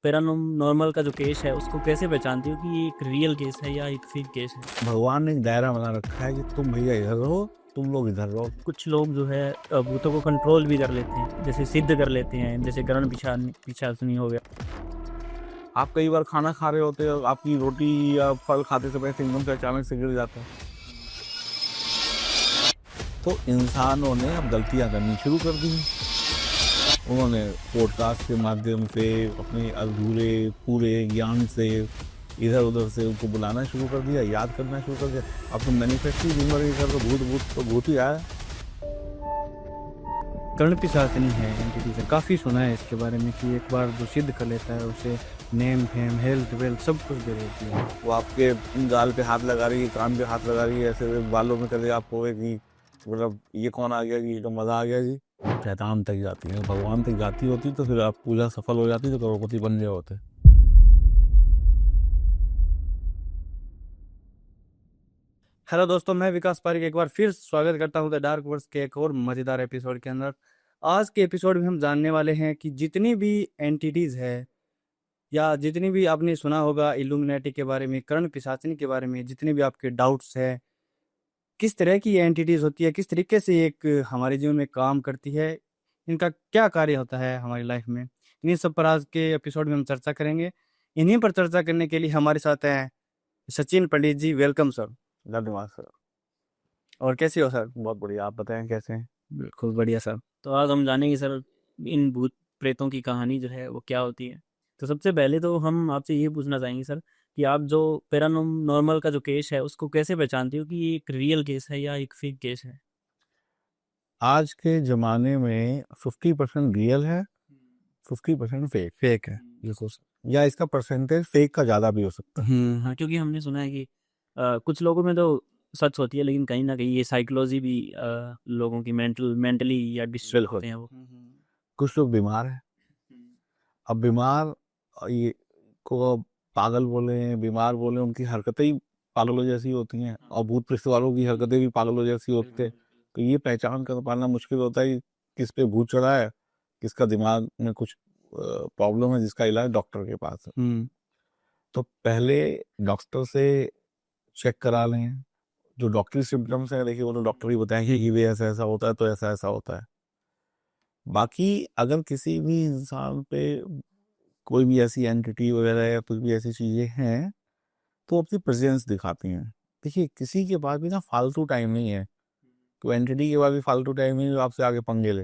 Paranormal का जो case है उसको कैसे पहचानती हो कि ये एक रियल केस है या एक फेक केस है? भगवान ने एक दायरा बना रखा है कि तुम भैया इधर रहो, तुम लोग इधर रहो। कुछ लोग जो है भूतों को कंट्रोल भी कर लेते हैं, जैसे सिद्ध कर लेते हैं, जैसे करण पिशाचनी हो गया। आप कई बार खाना खा रहे होते हो, आपकी रोटी या फल खाते समय एकदम से अचानक से गिर जाता है। तो इंसानों ने अब गलतियां करनी शुरू कर दी। उन्होंने पॉडकास्ट के माध्यम से अपने अधूरे पूरे ज्ञान से इधर उधर से उनको बुलाना शुरू कर दिया, याद करना शुरू कर दिया। अब तो मैनिफेस्टिंग जिंदगी कर दो, भूत भूत तो भूत ही आया। कर्ण पिशाचिनी है एंटिटी से, काफ़ी सुना है इसके बारे में कि एक बार जो सिद्ध कर लेता है उसे नेम फेम हेल्थ वेल्थ सब कुछ दे देती है। वो आपके गाल पे हाथ लगा रही है, कान पे हाथ लगा रही है, ऐसे बालों में करे आप होवे कि मतलब ये कौन आ गया, कि तो मजा आ गया जी। शैतान तक जाती है, भगवान तक जाती होती तो फिर आप पूजा सफल हो जाती तो करोड़पति बन गए होते। हेलो दोस्तों, मैं विकास पारिक एक बार फिर स्वागत करता हूं द डार्क वर्स के एक और मज़ेदार एपिसोड के अंदर। आज के एपिसोड में हम जानने वाले हैं कि जितनी भी एंटिटीज़ है या जितनी भी आपने सुना होगा इल्यूमिनेटी के बारे में, कर्ण पिशाचिनी के बारे में, जितने भी आपके डाउट्स है, किस तरह की एंटिटीज़ होती है, किस तरीके से एक हमारे जीवन में काम करती है, इनका क्या कार्य होता है हमारी लाइफ में, इन्हीं सब पर आज के एपिसोड में हम चर्चा करेंगे। इन्हीं पर चर्चा करने के लिए हमारे साथ हैं सचिन पंडित जी। Welcome sir. धन्यवाद सर। और कैसे हो सर? बहुत बढ़िया, आप बताएं कैसे हैं। बिल्कुल बढ़िया सर। तो आज हम जानेंगे सर इन भूत प्रेतों की कहानी जो है वो क्या होती है। तो सबसे पहले तो हम आपसे ये पूछना चाहेंगे सर कि आप जो पैरानॉर्मल का जो केस है उसको कैसे पहचानती हो कि ये एक रियल केस है या एक फेक केस है? आज के ज़माने में 50% रियल है, 50% फेक फेक है। बिल्कुल सर। या इसका परसेंटेज फेक का ज़्यादा भी हो सकता है। हाँ, क्योंकि हमने सुना है कि कुछ लोगों में तो सच होती है, लेकिन कहीं ना कहीं ये साइकोलॉजी भी लोगों की मेंटली या डिस्टर्ब बिल्कुल। होते हैं वो। कुछ लोग बीमार हैं। अब बीमार ये को पागल बोले, बीमार बोले, उनकी हरकतें ही पागलों जैसी होती हैं और भूत प्रेत वालों की हरकतें भी पागलों जैसी होती है। तो ये पहचान कर पाना मुश्किल होता है कि किस पे भूत चढ़ा है, किसका दिमाग में कुछ प्रॉब्लम है, जिसका इलाज डॉक्टर के पास है। तो पहले डॉक्टर से चेक करा लें। जो डॉक्टरी सिम्टम्स हैं, देखिए वो तो डॉक्टर ही बताएंगे कि ये ऐसा ऐसा होता है तो ऐसा ऐसा होता है। बाकी अगर किसी भी इंसान पे कोई भी ऐसी एंटिटी वगैरह या कुछ भी ऐसी चीजें हैं तो अपनी प्रेजेंस दिखाती हैं। देखिए किसी के पास भी ना फालतू टाइम नहीं है, तो एंटिटी के पास भी फालतू टाइम नहीं है जो आपसे आगे पंगे ले।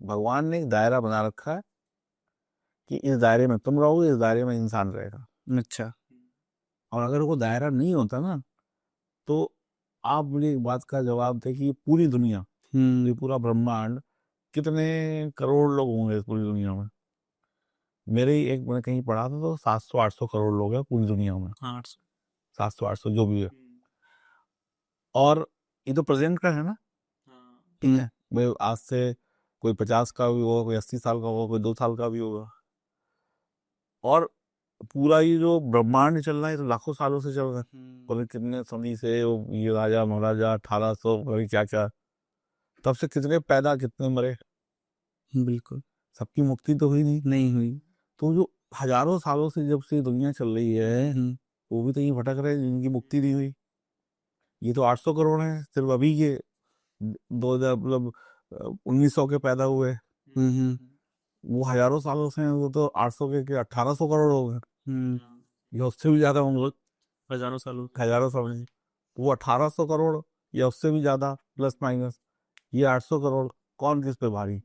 भगवान ने एक दायरा बना रखा है कि इस दायरे में तुम रहोगे, इस दायरे में इंसान रहेगा। अच्छा। और अगर वो दायरा नहीं होता ना, तो आप मुझे एक बात का जवाब दें कि ये पूरी दुनिया, ये पूरा ब्रह्मांड, कितने करोड़ लोग होंगे इस पूरी दुनिया में। मेरे ही एक मैंने कहीं पढ़ा था तो 700-800 करोड़ लोग हैं पूरी दुनिया में। 800। 700-800 जो भी है। और ये तो प्रेजेंट का है ना, ठीक है। भाई आज से कोई 50 का भी होगा, कोई 80 साल का होगा, कोई 2 साल का भी होगा। और पूरा ये जो ब्रह्मांड चल रहा है तो लाखों सालों से चल रहा है। बोले कितने सदी से ये राजा महाराजा 1800 क्या क्या, तब से कितने पैदा कितने मरे, बिल्कुल सबकी मुक्ति तो हुई नहीं। नहीं हुई। तो जो हजारों सालों से जब से दुनिया चल रही है वो भी तो ये भटक रहे हैं जिनकी मुक्ति नहीं हुई। ये तो 800 करोड़ है सिर्फ अभी के 2000 मतलब 1900 के पैदा हुए। वो हजारों सालों से हैं, वो तो 800 के 1800 करोड़ हो गए। या उससे भी ज्यादा होंगे, हजारों सालों। हजारों सालों से। वो 1800 करोड़ या उससे भी ज्यादा प्लस माइनस, ये 800 करोड़। कौन किस पे भारी?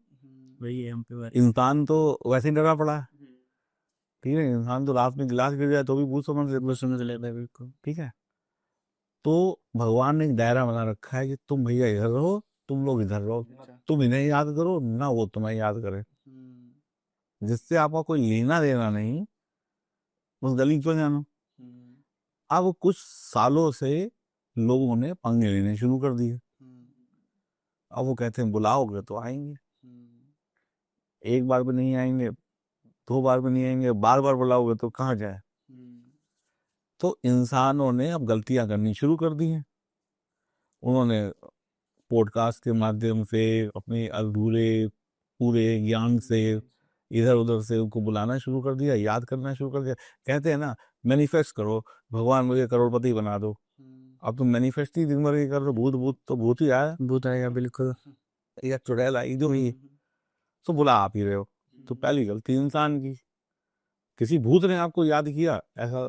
वही है हम पे बात। इंसान तो वैसे ही डरा पड़ा है, ठीक है। इंसान तो रात में गिलास गिर जाए तो भी भूत समझ वो समझ लेता है बिल्कुल। ठीक है। तो भगवान ने एक दायरा बना रखा है कि तुम भैया इधर रहो, तुम लोग इधर रहो। तुम इन्हें याद करो ना, वो तुम्हें याद करे। जिससे आपका कोई लेना देना नहीं, उस गली क्यों जाना। अब कुछ सालों से लोगों ने पंगे लेने शुरू कर दिए। अब वो कहते हैं बुलाओगे तो आएंगे, एक बार भी नहीं आएंगे, 2 बार भी नहीं आएंगे, बार बार बुलाओगे तो कहाँ जाए। तो इंसानों ने अब गलतियां करनी शुरू कर दी हैं। उन्होंने पॉडकास्ट के माध्यम से अपने अधूरे पूरे ज्ञान से इधर उधर से उनको बुलाना शुरू कर दिया, याद करना शुरू कर दिया। कहते हैं ना, मैनिफेस्ट करो, भगवान मुझे करोड़पति बना दो। अब तुम मैनिफेस्ट ही दिन भर ही कर रहे हो, भूत भूत तो भूत ही आया भूत आएगा बिल्कुल। या चुड़ैल आई जो भी, तो बुला आप ही रहे हो। तो पहली गलती इंसान की, किसी भूत ने आपको याद किया, ऐसा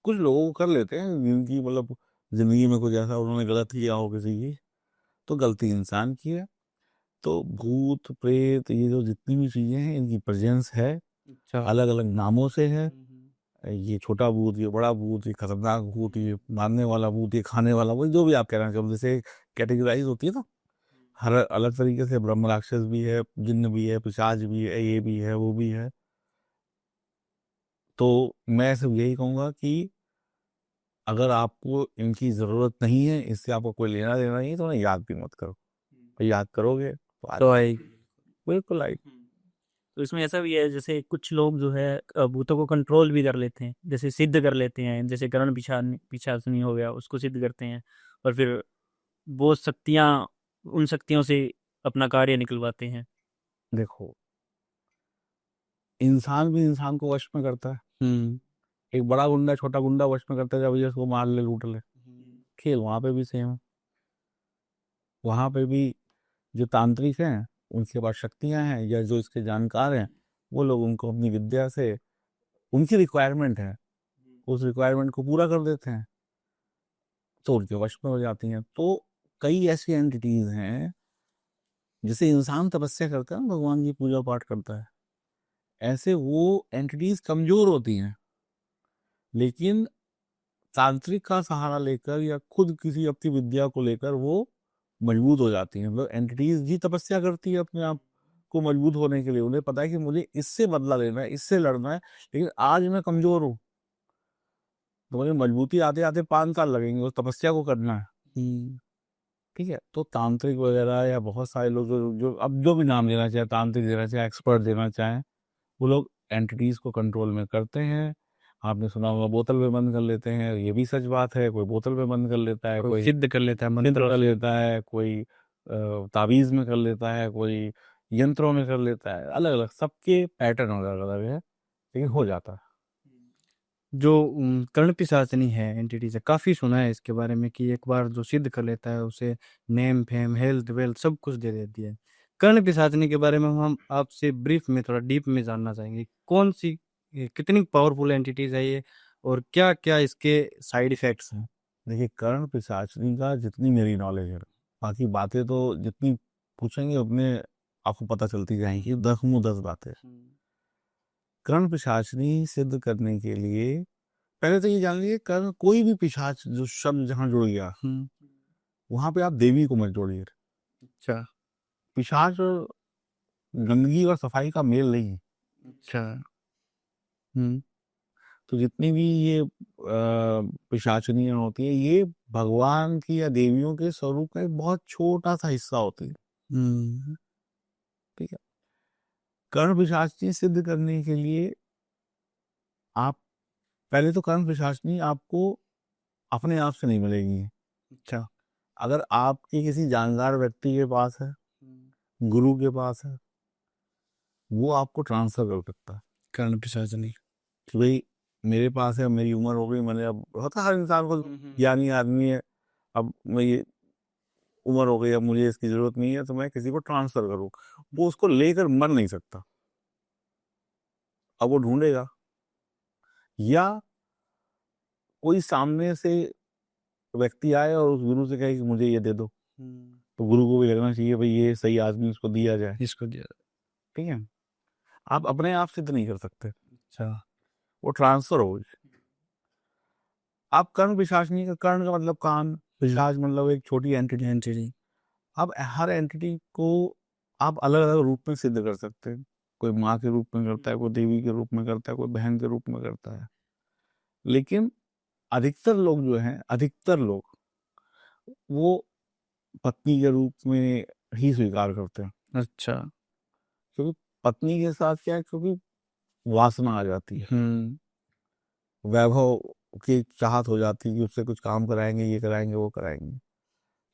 कुछ लोगों को कर लेते हैं जिनकी मतलब जिंदगी में कुछ ऐसा उन्होंने गलत किया हो किसी की, तो गलती इंसान की है। तो भूत प्रेत ये जो जितनी भी चीजें हैं, इनकी प्रेजेंस है, अच्छा। अलग अलग नामों से है। ये छोटा भूत, ये बड़ा भूत, ये खतरनाक भूत, ये मारने वाला भूत, ये खाने वाला भूत, जो भी आप कहना चाहो, जैसे कैटेगराइज होती है ना, हर अलग तरीके से। ब्रह्म राक्षस भी है, जिन्न भी है, पिशाच भी है, ये भी है, वो भी है। तो मैं सिर्फ यही कहूंगा कि अगर आपको इनकी जरूरत नहीं है, इससे आपको कोई लेना देना नहीं है, तो उन्हें याद भी मत करो। याद करोगे तो तो आई बिल्कुल आई। तो इसमें ऐसा भी है, जैसे कुछ लोग जो है भूतों को कंट्रोल भी कर लेते हैं, जैसे सिद्ध कर लेते हैं, जैसे करण पिशाचनी हो गया, उसको सिद्ध करते हैं, और फिर वो शक्तियाँ, उन शक्तियों से अपना कार्य निकलवाते हैं। देखो, इंसान भी इंसान को वश में करता है। एक बड़ा गुंडा छोटा गुंडा वश में करता है, जब भैया उसको मार ले लूट ले। खेल वहां पे भी सेम है। वहां पे भी जो तांत्रिक हैं, उनके पास शक्तियां हैं, या जो इसके जानकार हैं, वो लोग उनको अपनी विद्या से, उनकी रिक्वायरमेंट है, उस रिक्वायरमेंट को पूरा कर देते हैं, तो उनके वश में हो जाती हैं। तो कई ऐसी एंटिटीज हैं, जैसे इंसान तपस्या करता है ना, भगवान की पूजा पाठ करता है, ऐसे वो एंटिटीज कमजोर होती हैं, लेकिन तांत्रिक का सहारा लेकर या खुद किसी अपनी विद्या को लेकर वो मजबूत हो जाती हैं। मतलब एंटिटीज ही तपस्या करती है अपने आप को मजबूत होने के लिए। उन्हें पता है कि मुझे इससे बदला लेना है, इससे लड़ना है, लेकिन आज मैं कमजोर हूँ, तो मुझे मजबूती आते आते 5 साल लगेंगे उस तपस्या को करना है। ठीक है। तो तांत्रिक वगैरह या बहुत सारे लोग जो अब जो भी नाम देना चाहे, तांत्रिक देना चाहे, एक्सपर्ट देना चाहें, वो लोग एंटिटीज को कंट्रोल में करते हैं। आपने सुना होगा बोतल में बंद कर लेते हैं, ये भी सच बात है। कोई बोतल में बंद कर लेता है, कोई सिद्ध कर लेता है सिद्ध मंत्रों कर से। लेता है, कोई ताबीज में कर लेता है, कोई यंत्रों में कर लेता है। अलग अलग सबके पैटर्न अलग अलग है, लेकिन हो जाता है। जो कर्ण पिशाचनी है एंटिटी से काफी सुना है इसके बारे में कि एक बार जो सिद्ध कर लेता है उसे नेम फेम हेल्थ वेल्थ सब कुछ दे देती है। कर्ण पिशाचनी के बारे में हम आपसे ब्रीफ में थोड़ा डीप में जानना चाहेंगे, कौन सी ये कितनी पावरफुल एंटिटीज है ये, और क्या क्या इसके साइड इफेक्ट्स हैं। देखिए, कर्ण पिशाचनी का जितनी मेरी नॉलेज है, बाकी बातें तो जितनी पूछेंगे उतने आपको पता चलती जाएंगी, 10 मुंह 10 बातें। कर्ण पिशाचनी सिद्ध करने के लिए पहले तो ये जान लीजिए, कर्ण कोई भी पिशाच जो शब्द जहां जुड़ गया, वहां पे आप देवी को मत जोड़िए। अच्छा। पिशाच और गंदगी और सफाई का मेल नहीं है। अच्छा। हम्म। तो जितनी भी ये पिशाचनियां होती है, ये भगवान की या देवियों के स्वरूप का एक बहुत छोटा सा हिस्सा होती है। ठीक है। कर्ण पिशाचनी सिद्ध करने के लिए आप पहले तो कर्ण पिशाचनी आपको अपने आप से नहीं मिलेगी। अच्छा। अगर आपके किसी जानकार व्यक्ति के पास है, गुरु के पास है, वो आपको ट्रांसफर कर सकता है। कर्ण पिशाचनी कि भाई मेरे पास है, मेरी उम्र हो गई, मैंने अब होता हर इंसान को, ज्ञानी आदमी है, अब मैं ये उम्र हो गई, अब मुझे इसकी जरूरत नहीं है, तो मैं किसी को ट्रांसफर करूँ। वो उसको लेकर मर नहीं सकता, अब वो ढूंढेगा, या कोई सामने से व्यक्ति आए और उस गुरु से कहे कि मुझे ये दे दो, तो गुरु को भी लगना चाहिए भाई ये सही आदमी, उसको दिया जाए। इसको दिया। ठीक है। आप अपने आप सिद्ध नहीं कर सकते, अच्छा। वो ट्रांसफर हो। आप कर्ण पिशाचनी का, कर्ण का मतलब कान, पिशाच मतलब एक छोटी एंटिटी। अब हर एंटिटी को आप अलग अलग रूप में सिद्ध कर सकते हैं। कोई माँ के रूप में करता है, कोई देवी के रूप में करता है, कोई बहन के रूप में करता है। लेकिन अधिकतर लोग जो हैं, अधिकतर लोग वो पत्नी के रूप में ही स्वीकार करते हैं। अच्छा। क्योंकि पत्नी के साथ क्या है, क्योंकि वासना आ जाती है, वैभव की चाहत हो जाती है कि उससे कुछ काम कराएंगे, ये कराएंगे, वो कराएंगे।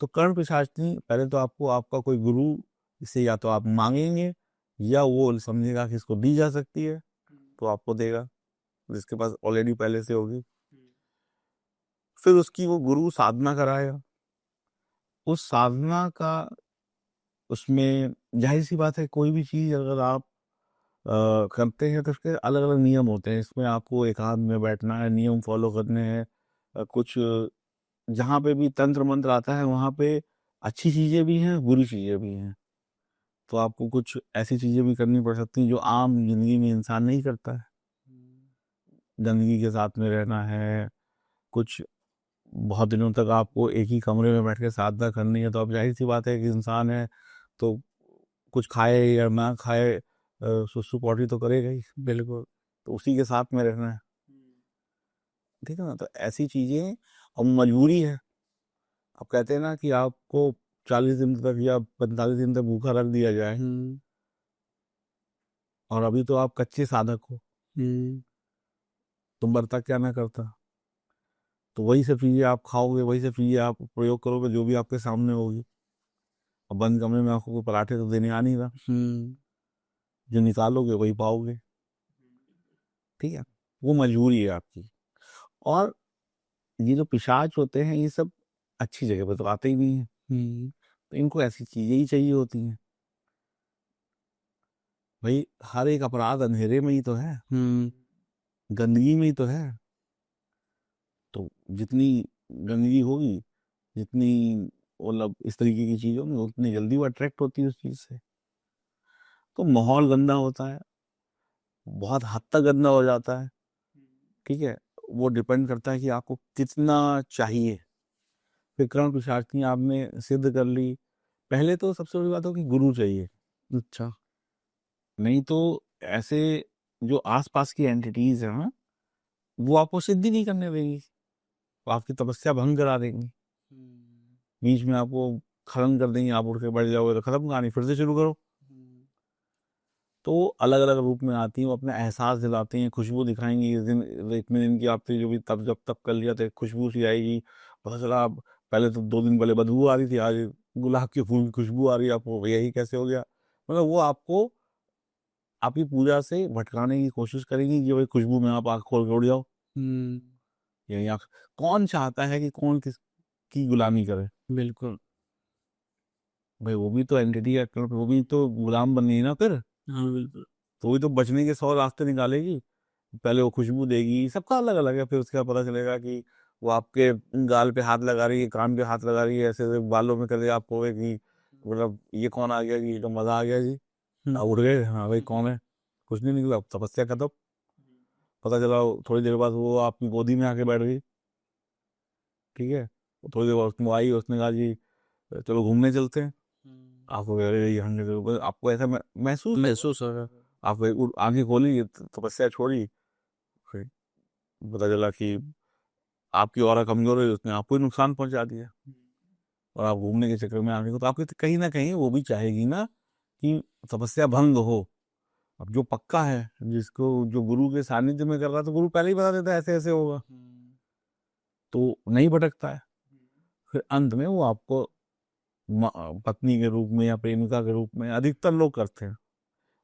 तो कर्ण पिशाचनी पहले तो आपको आपका कोई गुरु, इसे या तो आप मांगेंगे या वो समझेगा कि इसको दी जा सकती है तो आपको देगा, जिसके पास ऑलरेडी पहले से होगी। फिर उसकी वो गुरु साधना कराएगा। उस साधना का उसमें जाहिर सी बात है, कोई भी चीज अगर आप करते हैं तो उसके अलग अलग नियम होते हैं। इसमें आपको एकांत में बैठना है, नियम फॉलो करने हैं। कुछ जहाँ पे भी तंत्र मंत्र आता है वहाँ पे अच्छी चीजें भी हैं, बुरी चीजें भी हैं। तो आपको कुछ ऐसी चीजें भी करनी पड़ सकती हैं जो आम जिंदगी में इंसान नहीं करता है। गंदगी के साथ में रहना है, कुछ बहुत दिनों तक आपको एक ही कमरे में बैठ के साधना करनी है, तो अब जाहिर सी बात है कि इंसान है तो कुछ खाए या ना खाए सुसु पॉटी तो करेगा ही। बिल्कुल। तो उसी के साथ में रहना है, ठीक है ना। तो ऐसी चीजें अब मजबूरी है। अब कहते हैं ना कि आपको 40 दिन तक या 45 दिन तक भूखा रख दिया जाए और अभी तो आप कच्चे साधक हो, तुम बर्ता क्या ना करता। तो वही सब चीजें आप खाओगे, वही सब चीजें आप प्रयोग करोगे जो भी आपके सामने होगी। अब बंद कमरे में आपको कोई पराठे तो देने आ नहीं रहा, जो निकालोगे वही पाओगे, ठीक है। वो मजबूरी है आपकी। और ये जो पिशाच होते हैं ये सब अच्छी जगह पर तो आते ही नहीं है। तो इनको ऐसी चीजें ही चाहिए होती हैं। भाई हर एक अपराध अंधेरे में ही तो है, गंदगी में ही तो है। तो जितनी गंदगी होगी, जितनी मतलब इस तरीके की चीज होगी, उतनी जल्दी वो अट्रैक्ट होती है उस चीज से। तो माहौल गंदा होता है, बहुत हद तक गंदा हो जाता है, ठीक है। वो डिपेंड करता है कि आपको कितना चाहिए। विक्रम पिशाच आपने सिद्ध कर ली, पहले तो सबसे बड़ी बात हो कि गुरु चाहिए। अच्छा। नहीं तो ऐसे जो आसपास की एंटिटीज है ना, वो आपको सिद्धि नहीं करने देंगी, वो आपकी तपस्या भंग करा देंगी, बीच में आपको खत्म कर देंगे। आप उठ के बैठ जाओगे तो खत्म कहानी, फिर से शुरू करो। तो अलग अलग रूप में आती हैं, वो अपना एहसास दिलाती हैं, खुशबू दिखाएंगी। इस दिन इतने दिन की आपने जो भी तब जब तब कर लिया था, खुशबू सी आएगी। पता चला आप पहले तो 2 दिन पहले बदबू आ रही थी, आज गुलाब के फूल की खुशबू आ रही है आपको, यही कैसे हो गया। मतलब वो आपको आपकी पूजा से भटकाने की कोशिश करेंगी कि भाई खुशबू में आप आँख खोल के उड़ जाओ। यही आँख, कौन चाहता है कि कौन किसकी गुलामी करे। बिल्कुल। भाई वो भी तो एंटिटी है, वो भी तो गुलाम बन गई ना फिर। हाँ बिल्कुल। तो वही तो बचने के 100 रास्ते निकालेगी। पहले वो खुशबू देगी, सबका अलग अलग है। फिर उसके बाद पता चलेगा कि वो आपके गाल पे हाथ लगा रही है, कान पे हाथ लगा रही है, ऐसे ऐसे बालों में करे आपको कि मतलब ये कौन आ गया जी, तो मजा आ गया जी। आप उठ गए, हाँ भाई कौन है, कुछ नहीं निकला, तपस्या खत्म। पता चला थोड़ी देर बाद वो आपकी गोदी में आके बैठ गई, ठीक है। थोड़ी देर बाद उसको आई, उसने कहा जी चलो घूमने चलते हैं। आपको कह रहे यहाँ के ऊपर आपको ऐसा महसूस होगा। महसूस हो रहा। आप आंखें खोली, तपस्या छोड़ी, फिर पता चला कि आपकी ऑरा कमजोर है, उसने आपको ही नुकसान पहुंचा दिया। और आप घूमने के चक्कर में आ गए हो, तो आपके कहीं ना कहीं वो भी चाहेगी ना कि तपस्या भंग हो। अब जो पक्का है, जिसको जो गुरु के सानिध्य में कर रहा है, तो गुरु पहले ही बता देता है ऐसे ऐसे होगा, तो नहीं भटकता है। फिर अंत में वो आपको पत्नी के रूप में या प्रेमिका के रूप में अधिकतर लोग करते हैं।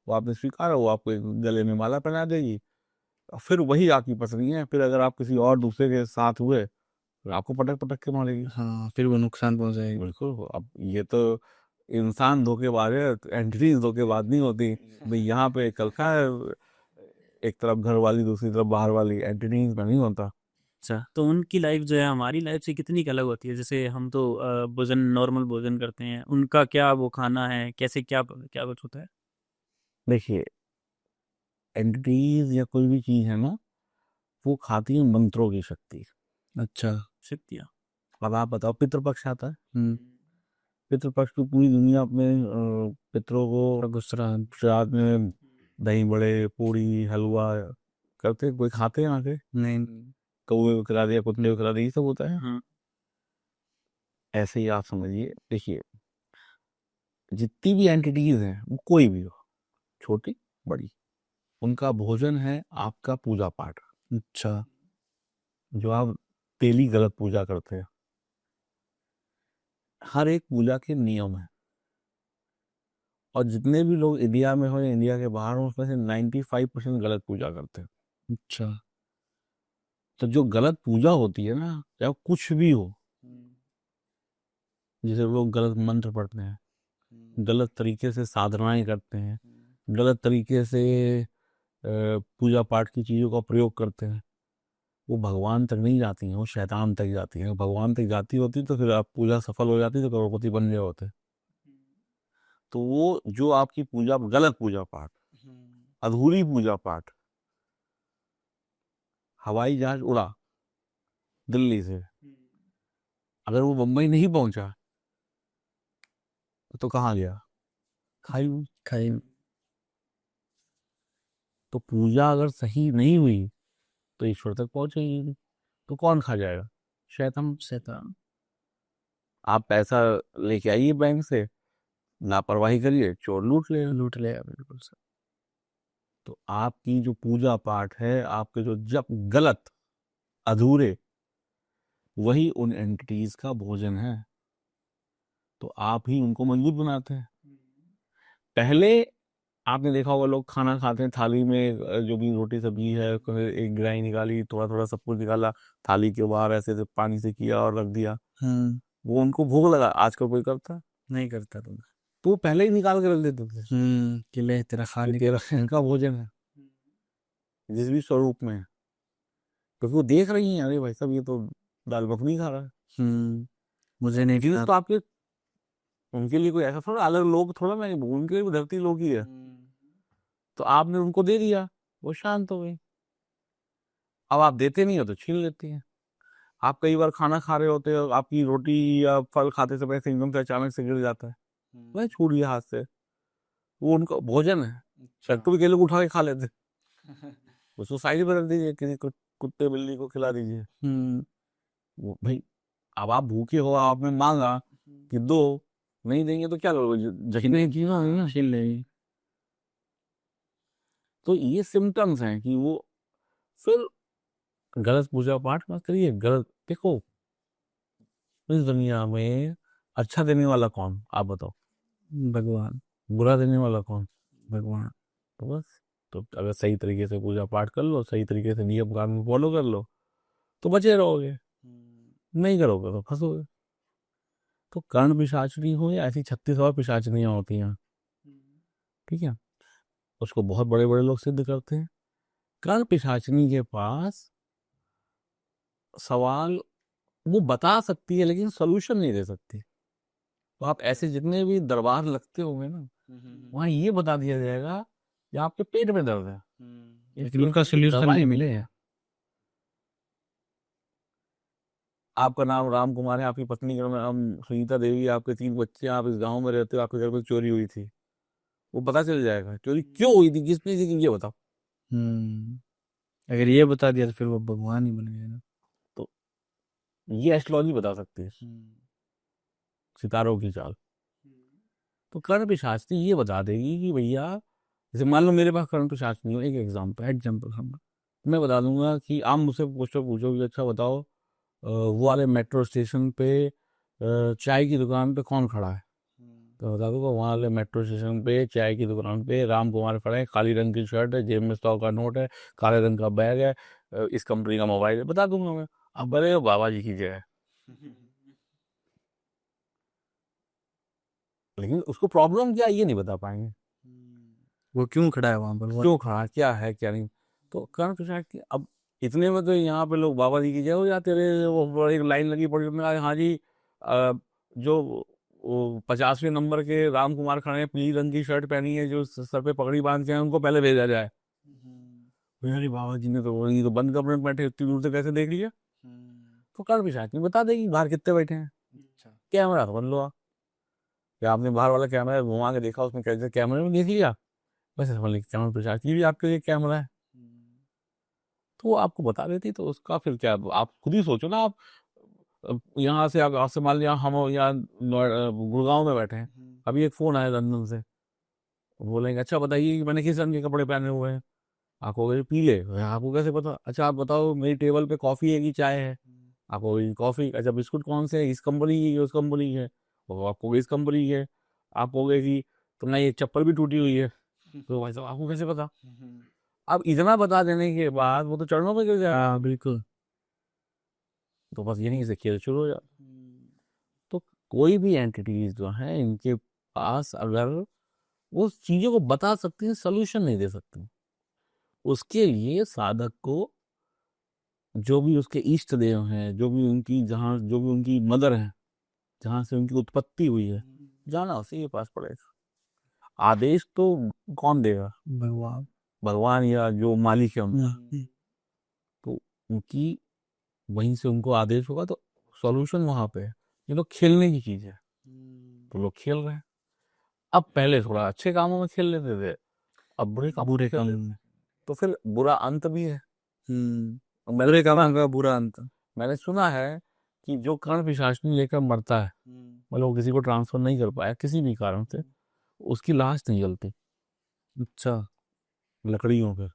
वो आपने स्वीकारा, वो आपको एक गले में माला पहना देगी, और फिर वही आपकी पत्नी है। फिर अगर आप किसी और दूसरे के साथ हुए तो आपको पटक पटक के मारेगी। हाँ, फिर वो नुकसान पहुंचाएगी। बिल्कुल। अब ये तो इंसान धोखेबाज है, एंटिटीज धोखेबाज नहीं होती। भाई यहाँ पे कल का एक तरफ घर वाली, दूसरी तरफ बाहर वाली, एंटिटीज में नहीं होता। अच्छा, तो उनकी लाइफ जो है हमारी लाइफ से कितनी अलग होती है? जैसे हम तो भोजन, नॉर्मल भोजन करते हैं, उनका क्या वो खाना है, कैसे क्या क्या कुछ होता है? देखिए, एंटिटीज या कोई भी चीज है ना, वो खाती है मंत्रों की शक्ति। अच्छा। शक्तियाँ। अब आप बताओ, पितृपक्ष आता है, हम्म। पितृपक्ष में पूरी दुनिया अपने पितरों को गुस्सा। श्राद्ध में दही बड़े पूड़ी हलवा करते, कोई खाते हैं आके, नहीं। कौवे को खिला दिया, कुत्ते को खिला दिया, ये सब होता है। हाँ। ऐसे ही आप समझिए। देखिए, जितनी भी एंटिटीज हैं, वो कोई भी हो, छोटी बड़ी, उनका भोजन है आपका पूजा पाठ। अच्छा। जो आप तेली गलत पूजा करते हैं, हर एक पूजा के नियम है। और जितने भी लोग इंडिया में हो या इंडिया के बाहर हो उसमें से 95% गलत पूजा करते हैं। अच्छा। तो जो गलत पूजा होती है ना, चाहे वो कुछ भी हो, जैसे लोग गलत मंत्र पढ़ते हैं, गलत तरीके से साधनाएं करते हैं, गलत तरीके से पूजा पाठ की चीज़ों का प्रयोग करते हैं, वो भगवान तक नहीं जाती हैं, वो शैतान तक जाती हैं। भगवान तक जाती होती तो फिर आप पूजा सफल हो जाती तो करोड़पति बन गए होते। तो वो जो आपकी पूजा, गलत पूजा पाठ, अधूरी पूजा पाठ, हवाई जहाज उड़ा दिल्ली से, अगर वो मुंबई नहीं पहुंचा तो कहाँ गया? खाई में। खाई। तो पूजा अगर सही नहीं हुई तो ईश्वर तक पहुंचेगी नहीं। तो कौन खा जाएगा? शैतान। शैतान। आप पैसा लेके आइए बैंक से, लापरवाही करिए, चोर लूट लेगा। लूट लेगा, बिल्कुल सर। तो आपकी जो पूजा पाठ है, आपके जो जप गलत, अधूरे, वही उन एंटिटीज का भोजन है। तो आप ही उनको मजबूत बनाते हैं। पहले आपने देखा होगा लोग खाना खाते हैं थाली में, जो भी रोटी सब्जी है, एक ग्राही निकाली, थोड़ा थोड़ा सब कुछ निकाला, थाली के बाहर ऐसे ऐसे पानी से किया और रख दिया, वो उनको भूख लगा। आजकल कोई करता है? नहीं करता तुम। तो वो पहले ही निकाल के रख देते थे कि ले तेरा कि खाने तेरा इनका भोजन है, जिस भी स्वरूप में है। क्योंकि वो देख रही हैं, अरे भाई साहब ये तो दाल मखनी खा रहा है। मुझे नहीं चीज पता। तो आपके, उनके लिए कोई ऐसा थोड़ा अलग लोग थोड़ा, मैं उनके लिए धरती लोग ही है। तो आपने उनको दे दिया, वो शांत हो गई। अब आप देते नहीं हो तो छीन लेती हैं। आप कई बार खाना खा रहे होते हो, आपकी रोटी या फल खाते समय से एकदम से अचानक से गिर जाता है, वह छूट गया हाथ से, वो उनका भोजन है। कभी कई लोग उठा के खा लेते, उसको साइड में रख दीजिए, किसी कुत्ते बिल्ली को खिला दीजिए। वो भाई, अब आप भूखे हो, आपने मांगा कि दो, नहीं देंगे तो क्या करोगे? जखने की ना छीन लेगी। तो ये सिम्टम्स हैं कि वो फिर गलत पूजा पाठ मत करिए। गलत देखो, इस दुनिया में अच्छा देने वाला कौन, आप बताओ? भगवान। बुरा देने वाला कौन? भगवान। तो बस, तो अगर सही तरीके से पूजा पाठ कर लो, सही तरीके से नियम कानून फॉलो कर लो, तो बचे रहोगे। नहीं करोगे तो फंसोगे। तो कर्ण पिशाचनी हो या ऐसी 36 और पिशाचनियां होती हैं, ठीक है, उसको बहुत बड़े बड़े लोग सिद्ध करते हैं। कर्ण पिशाचनी के पास सवाल वो बता सकती है लेकिन सोल्यूशन नहीं दे सकती। तो आप ऐसे जितने भी दरबार लगते होंगे ना, वहां ये बता दिया जाएगा कि आपके पेट में दर्द है, लेकिन उनका सोल्यूशन नहीं मिले। आपका नाम राम कुमार है, आपकी पत्नी का नाम सुनीता देवी, आपके 3 बच्चे, आप इस गांव में रहते हो, आपके घर में चोरी हुई थी, वो पता चल जाएगा। चोरी क्यों हुई थी, किस चीज की, ये बताओ। अगर ये बता दिया तो फिर वो भगवान ही बन गए ना। तो ये एस्ट्रोलॉजी बता सकती है, सितारों की चाल। तो कर्ण पिशाचनी ये बता देगी कि भैया, जैसे मान लो मेरे पास कर्ण पिशाचनी हो, एक एग्जाम्पल हम, मैं बता दूंगा कि आप मुझसे क्वेश्चन पूछोगे, अच्छा बताओ वो वाले मेट्रो स्टेशन पे चाय की दुकान पे कौन खड़ा है? तो बता दूंगा वहाँ वाले मेट्रो स्टेशन पे चाय की दुकान पे राम कुमार खड़े हैं, काली रंग की शर्ट है, जेब में 100 का नोट है, काले रंग का बैग है, इस कंपनी का मोबाइल है, बता दूंगा मैं। अब बोले बाबा जी की जय है। लेकिन उसको प्रॉब्लम क्या है ये नहीं बता पाएंगे, वो क्यों खड़ा है वहां पर, क्यों खड़ा, क्या है क्या नहीं। तो कर्ण पिशाच अब इतने में तो यहाँ पे लोग बाबा जी की जय हो जाते रहे। वो एक लाइन लगी पड़ी, उन्होंने कहा हाँ जी, जो वो 50वें नंबर के राम कुमार खड़े हैं, पीली रंग की शर्ट पहनी है, जो सर पे पगड़ी बांध के हैं, उनको पहले भेजा जाए। अरे बाबा जी ने तो ये तो बंद कमरे में बैठे, इतनी दूर से कैसे देख लिया? तो कर्ण पिशाच नहीं बता देगी बाहर कितने बैठे हैं। कैमरा तो बन लो आप, या आपने बाहर वाला कैमरा घुमा के देखा, उसमें कैसे कैमरे में देख लिया, वैसे समझ लीजिए कर्ण पिशाच की भी आपके लिए कैमरा है, तो वो आपको बता देती। तो उसका फिर क्या, आप खुद ही सोचो ना। आप यहाँ से, आप से मान लिया हम यहाँ गुड़गांव में बैठे हैं, अभी एक फोन आया लंदन से, बोलेंगे अच्छा बताइए कि मैंने किस रंग के कपड़े पहने हुए हैं, आप कहोगे पीले, आपको कैसे पता? अच्छा आप बताओ मेरी टेबल पे कॉफी है कि चाय है, आप कहोगे कॉफी। अच्छा बिस्कुट कौन से है, इस कंपनी की उस कंपनी की है, वो आप कहोगे इस कंपनी की है। आप कहोगे कि तो ना ये चप्पल भी टूटी हुई है। तो भाई साहब आपको कैसे पता? अब इतना बता देने के बाद वो तो चढ़नों पे गिर जाए। बिल्कुल। तो बस यहीं से खेल शुरू हो जाता। तो कोई भी एंटिटीज जो है इनके पास अगर वो चीजों को बता सकती है, सोल्यूशन नहीं दे सकती, उसके लिए साधक को जो भी उसके इष्ट देव हैं, जो भी उनकी जहाँ जो भी उनकी मदर है, जहाँ से उनकी उत्पत्ति हुई है, जाना उसी के पास पड़ेगा। आदेश तो कौन देगा? भगवान। भगवान या जो मालिक है उनका। तो उनकी वहीं से उनको आदेश होगा, तो सॉल्यूशन वहां पे है। ये तो खेलने की चीज है, तो लोग खेल रहे हैं। अब पहले थोड़ा अच्छे कामों में खेल लेते थे, अब बुरे कामों बुरे में खेल कामों लेते में। हैं। तो फिर बुरा अंत भी है। बुरे कामों का बुरा अंत। मैंने सुना है कि जो कर्ण पिशाचनी लेकर मरता है, मतलब वो किसी को ट्रांसफर नहीं कर पाया किसी भी कारण से, उसकी लाश नहीं जलती अच्छा। लकड़ियों पे।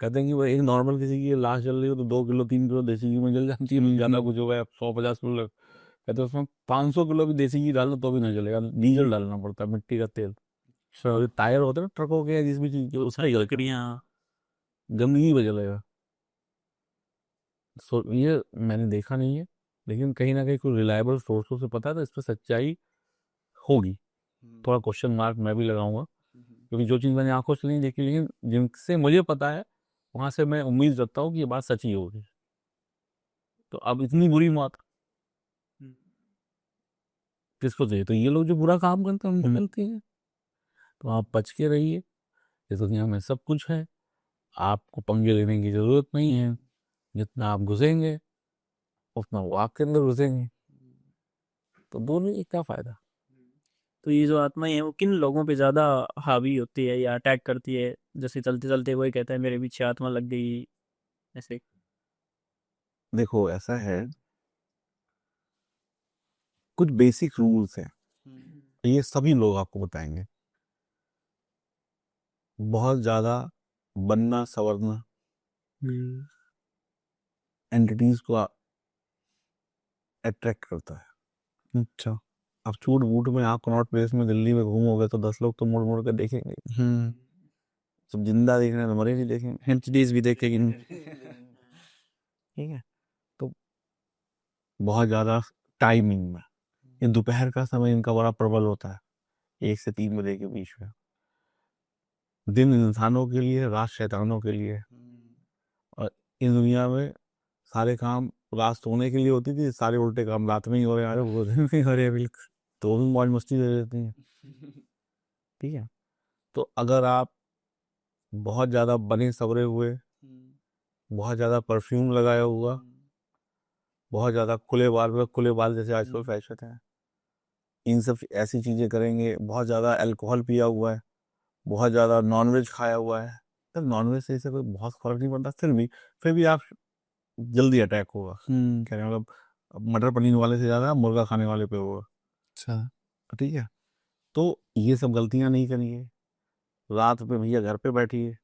कहते हैं कि वो एक नॉर्मल किसी की लाश जल रही हो तो 2 किलो 3 किलो देसी घी में जल जाती है, ज्यादा कुछ हो गया 100-50 किलो। कहते हैं उसमें 500 किलो भी देसी घी डालो तो भी नहीं जलेगा, डीजल डालना पड़ता है, मिट्टी का तेल। और ये टायर होते हैं ना ट्रकों के, जिस भी चीज के, उसमें सारी जलता है, लकड़ियाँ। गंदगी में जलेगा। ये मैंने देखा नहीं है, लेकिन कहीं ना कहीं कोई रिलायबल सोर्सों से पता है, तो इस पर सच्चाई होगी। थोड़ा क्वेश्चन मार्क मैं भी लगाऊंगा, क्योंकि जो चीज़ मैंने आंखों से नहीं देखी, लेकिन जिनसे मुझे पता है वहां से मैं उम्मीद रखता हूँ कि ये बात सच्ची होगी। तो अब इतनी बुरी मौत किसको चाहिए? तो ये लोग जो बुरा काम करते हैं उनको मिलती है। तो आप बच के रहिए, इस दुनिया में सब कुछ है, आपको पंगे लेने की जरूरत नहीं है। जितना आप घुसेंगे उतना वो आपके अंदर घुसेंगे, तो दोनों का क्या फायदा? तो ये जो आत्माएं हैं वो किन लोगों पे ज्यादा हावी होती है या अटैक करती है? जैसे चलते चलते कोई कहता है मेरे पीछे आत्मा लग गई, ऐसे। देखो ऐसा है, कुछ बेसिक रूल्स हैं, ये सभी लोग आपको बताएंगे। बहुत ज्यादा बनना सवरना एंटिटीज को अट्रैक्ट करता है। अच्छा। अब चूट बूट में आप कनॉट प्लेस में दिल्ली में घूमोगे तो 10 लोग तो मुड़ मुड़ कर देखेंगे। सब जिंदा देख रहे हैं तो मरे नहीं देखेंगे। एंटिटीज भी देखेगी। ठीक है। तो बहुत ज्यादा टाइमिंग में, ये दोपहर का समय इनका बड़ा प्रबल होता है, 1 से 3 बजे के बीच में। दिन इंसानों के लिए, रात शैतानों के लिए। और इस दुनिया में सारे काम रात सोने के लिए होती थी, सारे उल्टे काम रात में ही हो रहे हैं, वो दिन में ही हो रहे हैं बिल्कुल। तो वो भी मौज मस्ती दे देती हैं। ठीक है। तो अगर आप बहुत ज्यादा बने सवरे हुए, बहुत ज्यादा परफ्यूम लगाया हुआ, बहुत ज्यादा खुले बाल जैसे आजकल फैशन है, इन सब ऐसी चीजें करेंगे, बहुत ज्यादा अल्कोहल पिया हुआ है, बहुत ज्यादा नॉनवेज खाया हुआ है, तो नॉनवेज से इससे कोई बहुत फर्क नहीं पड़ता, फिर भी आप जल्दी अटैक होगा। कह रहे हैं मतलब मटर पनीर वाले से ज्यादा मुर्गा खाने वाले पे होगा। अच्छा। ठीक है। तो ये सब गलतियां नहीं करिए। रात पे भैया घर पे बैठिए,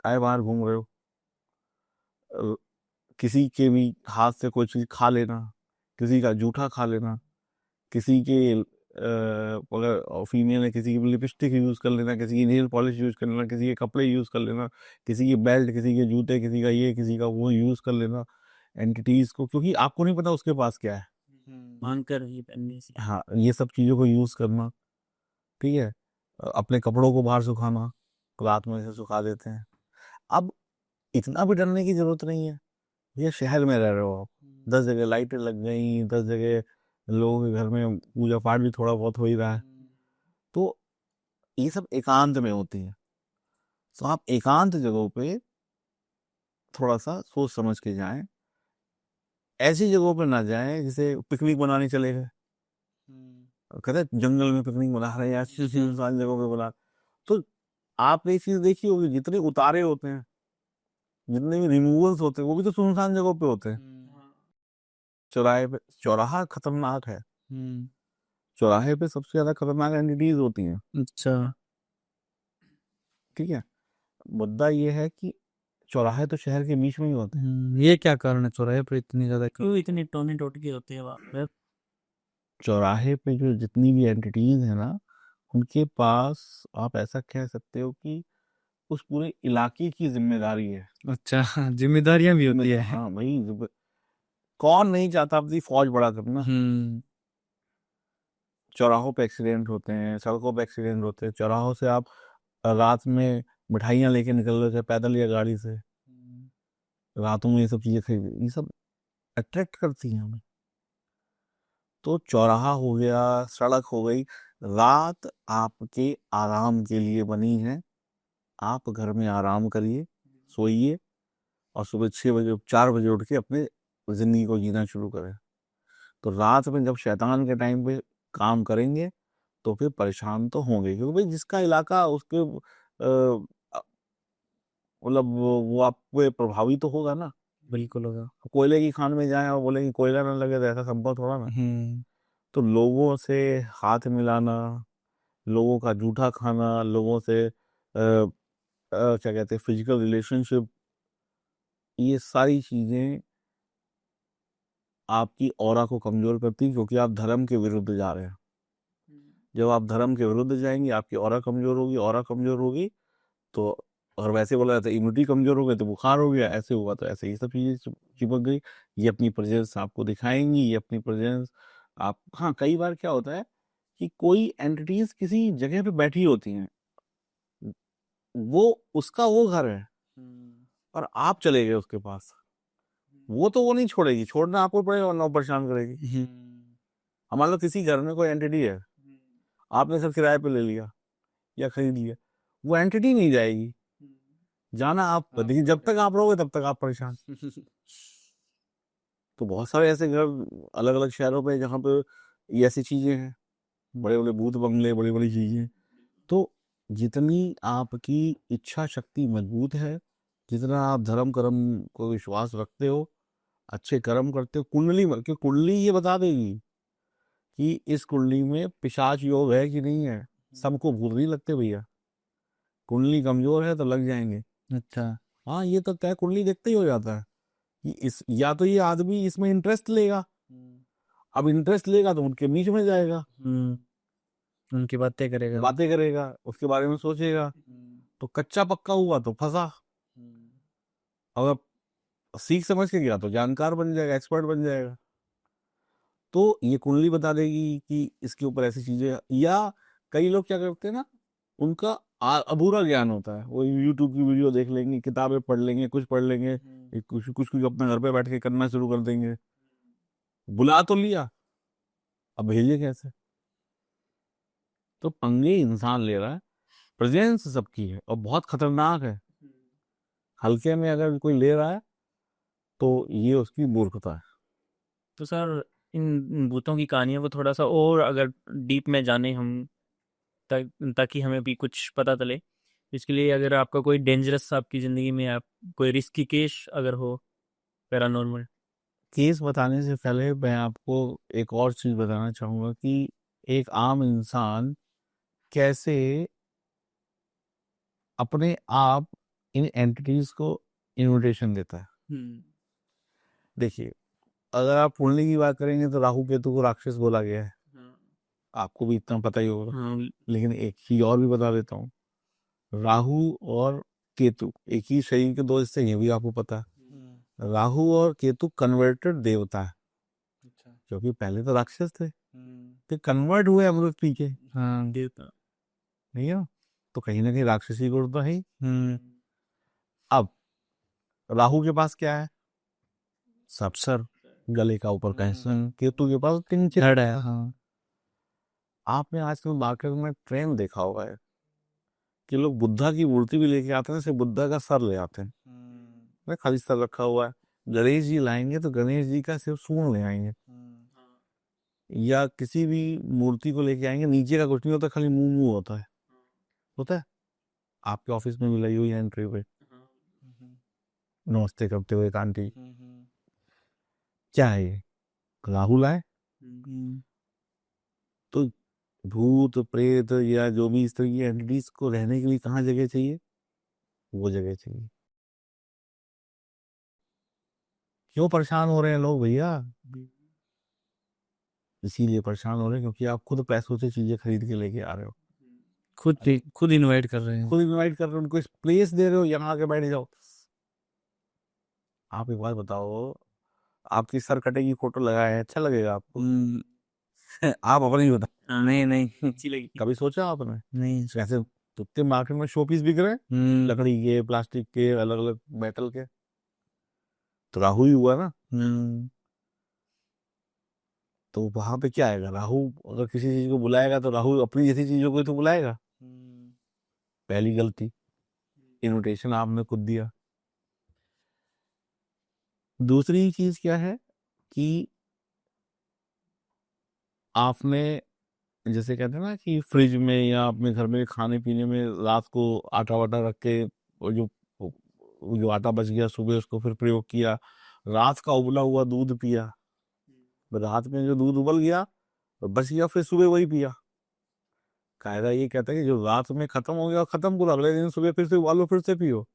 काहे बाहर घूम रहे हो? अ, किसी के भी हाथ से कोई चीज खा लेना, किसी का जूठा खा लेना, किसी के अगर फीमेल है किसी की लिपस्टिक यूज कर लेना, किसी की नेल पॉलिश यूज कर लेना, किसी के कपड़े यूज कर लेना, किसी की बेल्ट, किसी के जूते, किसी का ये किसी का वो यूज कर लेना एंटिटीज को, क्योंकि आपको नहीं पता उसके पास क्या है। मांग कर ये पहनने से। हाँ, ये सब चीजों को यूज करना। ठीक है। अपने कपड़ों को बाहर सुखाना, रात में से सुखा देते हैं। अब इतना भी डरने की जरूरत नहीं है, ये शहर में रह रहे हो आप, 10 जगह लाइटें लग गई, 10 जगह लोगों के घर में पूजा पाठ भी थोड़ा बहुत हो ही रहा है। तो ये सब एकांत में होती है, तो आप एकांत जगहों पे थोड़ा सा सोच समझ के जाएं। ऐसी जगहों पे ना जाएं जैसे पिकनिक बनाने चले गए, कहते हैं जंगल में पिकनिक बना रहे हैं, ऐसी सुनसान जगहों पे बना। तो आपने ये चीज देखी होगी, जितने उतारे होते हैं, जितने भी रिमूवल्स होते हैं, वो भी तो सुनसान जगहों पे होते हैं। चौराहे पे, चौराहा खतरनाक है, चौराहे पे सबसे ज्यादा खतरनाक एंटिटीज होती हैं। अच्छा। ठीक है। मुद्दा ये है कि चौराहे तो शहर के बीच में ही होते हैं। ये क्या कारण है चौराहे पर इतनी ज्यादा? क्यों इतनी टोने टोटके होते हैं वहाँ पे? चौराहे पे जो जितनी भी एंटिटीज है ना, उनके पास आप ऐसा कह सकते हो कि उस पूरे इलाके की जिम्मेदारी है। अच्छा, जिम्मेदारियां भी होती है। हाँ भाई, कौन नहीं चाहता अपनी फौज बड़ा करना। चौराहों पे एक्सीडेंट होते हैं, सड़कों पे एक्सीडेंट होते हैं। चौराहों से आप रात में मिठाइयाँ लेके निकल रहे थे पैदल या गाड़ी से, रातों में ये सब चीजें खरीद, ये सब अट्रैक्ट करती हैं हमें। तो चौराहा हो गया, सड़क हो गई, रात आपके आराम के लिए बनी है। आप घर में आराम करिए, सोइए, और सुबह 6 बजे 4 बजे उठ के अपने जिंदगी को जीना शुरू करें। तो रात में जब शैतान के टाइम पे काम करेंगे तो फिर परेशान तो होंगे, क्योंकि भाई जिसका इलाका उसके मतलब वो आप पे प्रभावी तो होगा ना। बिल्कुल होगा। कोयले की खान में जाए और बोले कि कोयला ना लगे, तो ऐसा संभव थोड़ा ना। तो लोगों से हाथ मिलाना, लोगों का जूठा खाना, लोगों से क्या कहते हैं, फिजिकल रिलेशनशिप, ये सारी चीजें आपकी ऑरा को कमजोर करती है, क्योंकि आप धर्म के विरुद्ध जा रहे हैं। जब आप धर्म के विरुद्ध जाएंगे आपकी ऑरा कमजोर होगी, ऑरा कमजोर होगी तो, और वैसे बोला जाता है इम्यूनिटी कमजोर हो गई तो बुखार हो गया, ऐसे हुआ तो ऐसे, ये सब चीजें चिपक गई। ये अपनी प्रेजेंस आपको दिखाएंगी, ये अपनी प्रेजेंस आप, हाँ कई बार क्या होता है कि कोई एंटिटीज किसी जगह पे बैठी होती हैं, वो उसका वो घर है और आप चले गए उसके पास, वो तो वो नहीं छोड़ेगी, छोड़ना आपको पड़ेगा वरना वो परेशान करेगी। मान लो किसी घर में कोई एंटिटी है, आपने सब किराए पे ले लिया या खरीद लिया, वो एंटिटी नहीं जाएगी, जाना आप, लेकिन जब तक आप रहोगे तब तक आप परेशान। तो बहुत सारे ऐसे घर अलग अलग शहरों पे जहाँ पे ये ऐसी चीजें हैं, बड़े बड़े भूत बंगले, बड़ी बड़ी चीजें। तो जितनी आपकी इच्छा शक्ति मजबूत है, जितना आप धर्म कर्म को विश्वास रखते हो, अच्छे कर्म करते हो, कुंडली में, क्योंकि कुंडली ये बता देगी कि इस कुंडली में पिशाच योग है कि नहीं है। सबको भूत नहीं लगते भैया, कुंडली कमजोर है तो लग जाएंगे। अच्छा। हाँ, ये तो तय कुंडली देखते ही हो जाता है कि इस, या तो ये आदमी इसमें इंटरेस्ट लेगा, अब इंटरेस्ट लेगा तो उनके बीच में जाएगा, उनकी बातें करेगा। बातें करेगा, उसके बारे में सोचेगा, तो कच्चा पक्का हुआ तो फंसा। अगर सीख समझ के गया तो जानकार बन जाएगा, एक्सपर्ट बन जाएगा। तो ये कुंडली बता देगी कि इसके ऊपर ऐसी चीजें, या कई लोग क्या करते हैं ना, उनका अधूरा ज्ञान होता है, वो यूट्यूब की वीडियो देख लेंगे, किताबें पढ़ लेंगे, कुछ पढ़ लेंगे, कुछ कुछ कुछ अपने घर पे बैठ के करना शुरू कर देंगे। बुला तो लिया, अब भेजे कैसे। तो पंगे इंसान ले रहा है, प्रेजेंस सबकी है और बहुत खतरनाक है। हल्के में अगर कोई ले रहा है तो ये उसकी मूर्खता है। तो सर इन भूतों की कहानियों को थोड़ा सा और अगर डीप में जाने हम, ताकि हमें भी कुछ पता चले, इसके लिए अगर आपका कोई डेंजरस आपकी ज़िंदगी में आप कोई रिस्की केस अगर हो पैरानॉर्मल। केस बताने से पहले मैं आपको एक और चीज बताना चाहूंगा कि एक आम इंसान कैसे अपने आप इन एंटिटीज को इनविटेशन देता है। देखिए, अगर आप कुंडली की बात करेंगे तो राहु केतु को राक्षस बोला गया है, आपको भी इतना पता ही होगा। हाँ। लेकिन एक चीज और भी बता देता हूँ, राहु और केतु एक ही शरीर के दो हिस्से हैं, ये भी आपको पता है। राहु और केतु कन्वर्टेड देवता है, क्योंकि पहले तो राक्षस थे, फिर कन्वर्ट हुए अमृत पी के। हाँ देवता। नहीं है, तो कहीं ना कहीं राक्षसी गुण तो है ही। अब राहु के पास क्या है, सप्सर, गले का ऊपर कैंसन। केतु के पास तीन चिरहड़ है। हाँ। आपने आजकल मार्केट में ट्रेंड देखा होगा है कि लोग बुद्धा की मूर्ति भी लेके आते हैं, सिर्फ बुद्धा का सर ले आते हैं, खाली सर रखा हुआ है। गणेश जी लाएंगे तो गणेश जी का सिर्फ सूंड ले आएंगे, या किसी भी मूर्ति को लेके आएंगे, नीचे का कुछ नहीं होता, खाली मुंह मुंह होता है। होता है, आपके ऑफिस में भी लगी हुई है एंट्री पे, नमस्ते करते हुए एक आंटी। क्या है ये, राहुल आए? तो भूत प्रेत या जो भी इस तरह की एंटिटीज को रहने के लिए कहाँ जगह चाहिए, वो जगह चाहिए। क्यों परेशान हो रहे हैं लोग भैया, इसीलिए परेशान हो रहे हैं क्योंकि आप खुद पैसों से चीजें खरीद के लेके आ रहे हो। खुद इनवाइट कर रहे हैं। खुद इनवाइट कर रहे हो, उनको प्लेस दे रहे हो, यहाँ आके बैठ जाओ। आप एक बात बताओ, आपकी सर कटेगी फोटो लगाए हैं, अच्छा लगेगा आपको? आप अपने ही बताओ। नहीं अच्छी लगी। कभी सोचा आपने? नहीं। ऐसे तो मार्केट में शो पीस बिक रहे हैं, लकड़ी के, प्लास्टिक के, अलग अलग मेटल के। तो राहु ही हुआ ना। तो वहां पे क्या आएगा? राहु अगर किसी चीज को बुलाएगा तो राहु अपनी जैसी चीजों को ही तो बुलाएगा। पहली गलती, इनविटेशन आपने खुद दिया। दूसरी चीज क्या है कि आपने, जैसे कहते हैं ना कि फ्रिज में या अपने घर में खाने पीने में रात को आटा वाटा रख के, वो जो आटा बच गया सुबह उसको फिर प्रयोग किया, रात का उबला हुआ दूध पिया, रात में जो दूध उबल गया और बच गया फिर सुबह वही पिया। कायदा ये कहता है कि जो रात में खत्म हो गया खत्म, पूरा अगले दिन सुबह फिर से उबालो फिर से पियो,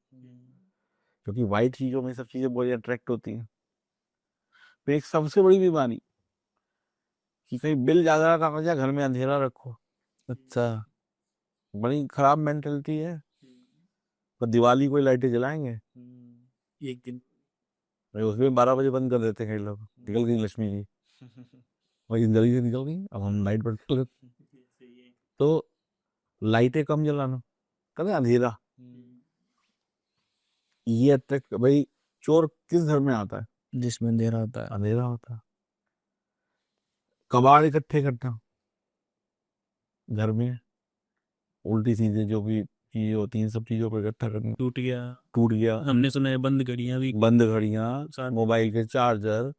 क्योंकि वाइट चीजों में सब चीजें बहुत अट्रैक्ट होती हैं। फिर एक सबसे बड़ी बीमारी कि कहीं बिल ज्यादा का वजह घर में अंधेरा रखो। अच्छा। बड़ी खराब मेंटेलिटी है। तो दिवाली कोई लाइटें जलाएंगे, एक दिन भाई उसमें 12 बजे बंद कर देते हैं कई लोग, निकल गई लक्ष्मी जी, वही जल्दी से निकल गई, अब हम लाइट बंद कर देते। तो लाइटें कम जलाना, कभी अंधेरा। ये अट्रैक्ट, भाई चोर किस घर में आता है? जिसमें अंधेरा होता है। अंधेरा होता है। कबाड़ इकट्ठे करना घर में, उल्टी सीधे जो भी चीजें होती हैं सब चीजों को इकट्ठा करना। टूट गया, टूट गया, हमने सुना है बंद घड़ियां भी। बंद घड़ियां, मोबाइल के चार्जर,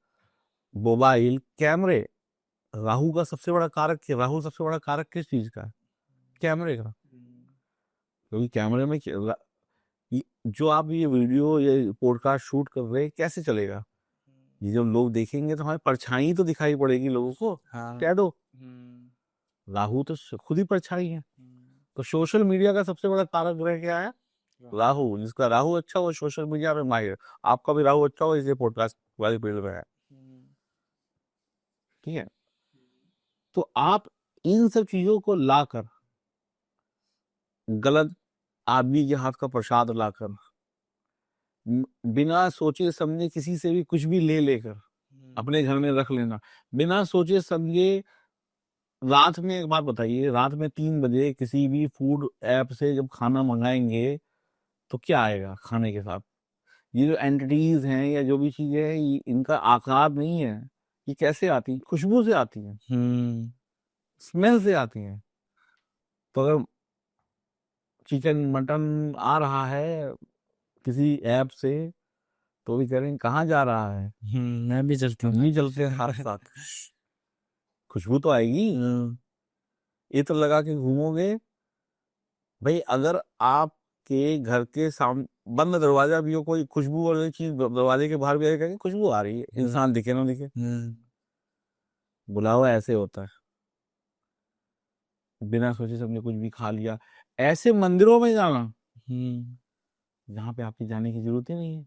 मोबाइल कैमरे। राहु का सबसे बड़ा कारक क्या? राहु सबसे बड़ा कारक किस चीज का है? कैमरे का। क्योंकि कैमरे में जो आप ये वीडियो ये पॉडकास्ट शूट कर रहे हैं कैसे चलेगा? ये जो लोग देखेंगे तो हमारी परछाई तो दिखाई पड़ेगी लोगों को। हाँ। शैडो। राहु तो खुद ही परछाई है। तो सोशल मीडिया का सबसे बड़ा कारक ग्रह क्या है? राहु। जिसका राहु अच्छा हो सोशल मीडिया में माहिर। आपका भी राहु अच्छा हो, इसलिए पॉडकास्ट वाली फील्ड में है। ठीक है। तो आप इन सब चीजों को लाकर, गलत आदमी के हाथ का प्रसाद लाकर, बिना सोचे समझे किसी से भी कुछ भी ले लेकर अपने घर में रख लेना, बिना सोचे समझे। रात में एक बात बताइए, रात में 3 बजे किसी भी फूड ऐप से जब खाना मंगाएंगे तो क्या आएगा खाने के साथ? ये जो एंटिटीज हैं या जो भी चीजें हैं, इनका आकार नहीं है। ये कैसे आती हैं? खुशबू से आती हैं, स्मेल से आती हैं। तो अगर चिकन मटन आ रहा है किसी ऐप से तो भी कह रहे हैं कहाँ जा रहा है, मैं भी चलती हूँ। नहीं चलते हैं साथ साथ। खुशबू तो आएगी। ये तो लगा के घूमोगे भाई। अगर आपके घर के सामने बंद दरवाजा भी हो, कोई खुशबू वाली चीज दरवाजे के बाहर भी आएगा, खुशबू आ रही है, इंसान दिखे ना दिखे। बुलावा ऐसे होता है, बिना सोचे समझे कुछ भी खा लिया। ऐसे मंदिरों में जाना जहाँ पे आपकी जाने की जरूरत ही नहीं है।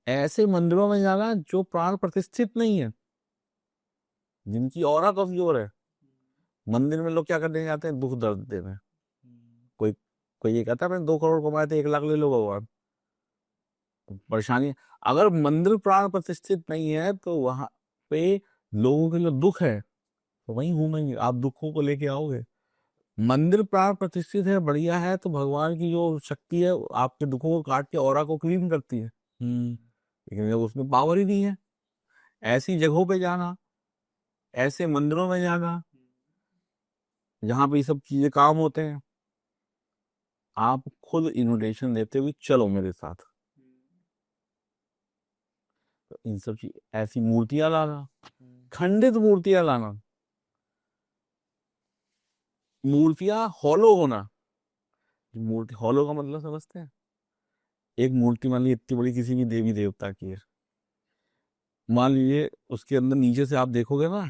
ऐसे मंदिरों में जाना जो प्राण प्रतिष्ठित नहीं है, जिनकी ऑरा कमजोर है। मंदिर में लोग क्या करने जाते हैं? दुख दर्द देने। कोई कोई ये कहता है मैंने 2 करोड़ कमाए थे 1 लाख ले लो भगवान। परेशानी, अगर मंदिर प्राण प्रतिष्ठित नहीं है तो वहां पे लोगों के जो दुख है तो वहीं घूमेंगे, आप दुखों को लेके आओगे। मंदिर प्राण प्रतिष्ठित है, बढ़िया है, तो भगवान की जो शक्ति है आपके दुखों को काट के ऑरा को क्लीन करती है। लेकिन जब उसमें पावर ही नहीं है, ऐसी जगहों पे जाना, ऐसे मंदिरों में जाना जहां पे ये सब चीजें काम होते हैं, आप खुद इन्विटेशन देते हुए चलो मेरे साथ। तो इन सब चीज, ऐसी मूर्तियां लाना, खंडित मूर्तियां लाना, मूर्तियां हॉलो होना। मूर्ति हॉलो का मतलब समझते हैं? एक मूर्ति मान लीजिए इतनी बड़ी किसी भी देवी देवता की है, मान लीजिए उसके अंदर नीचे से आप देखोगे ना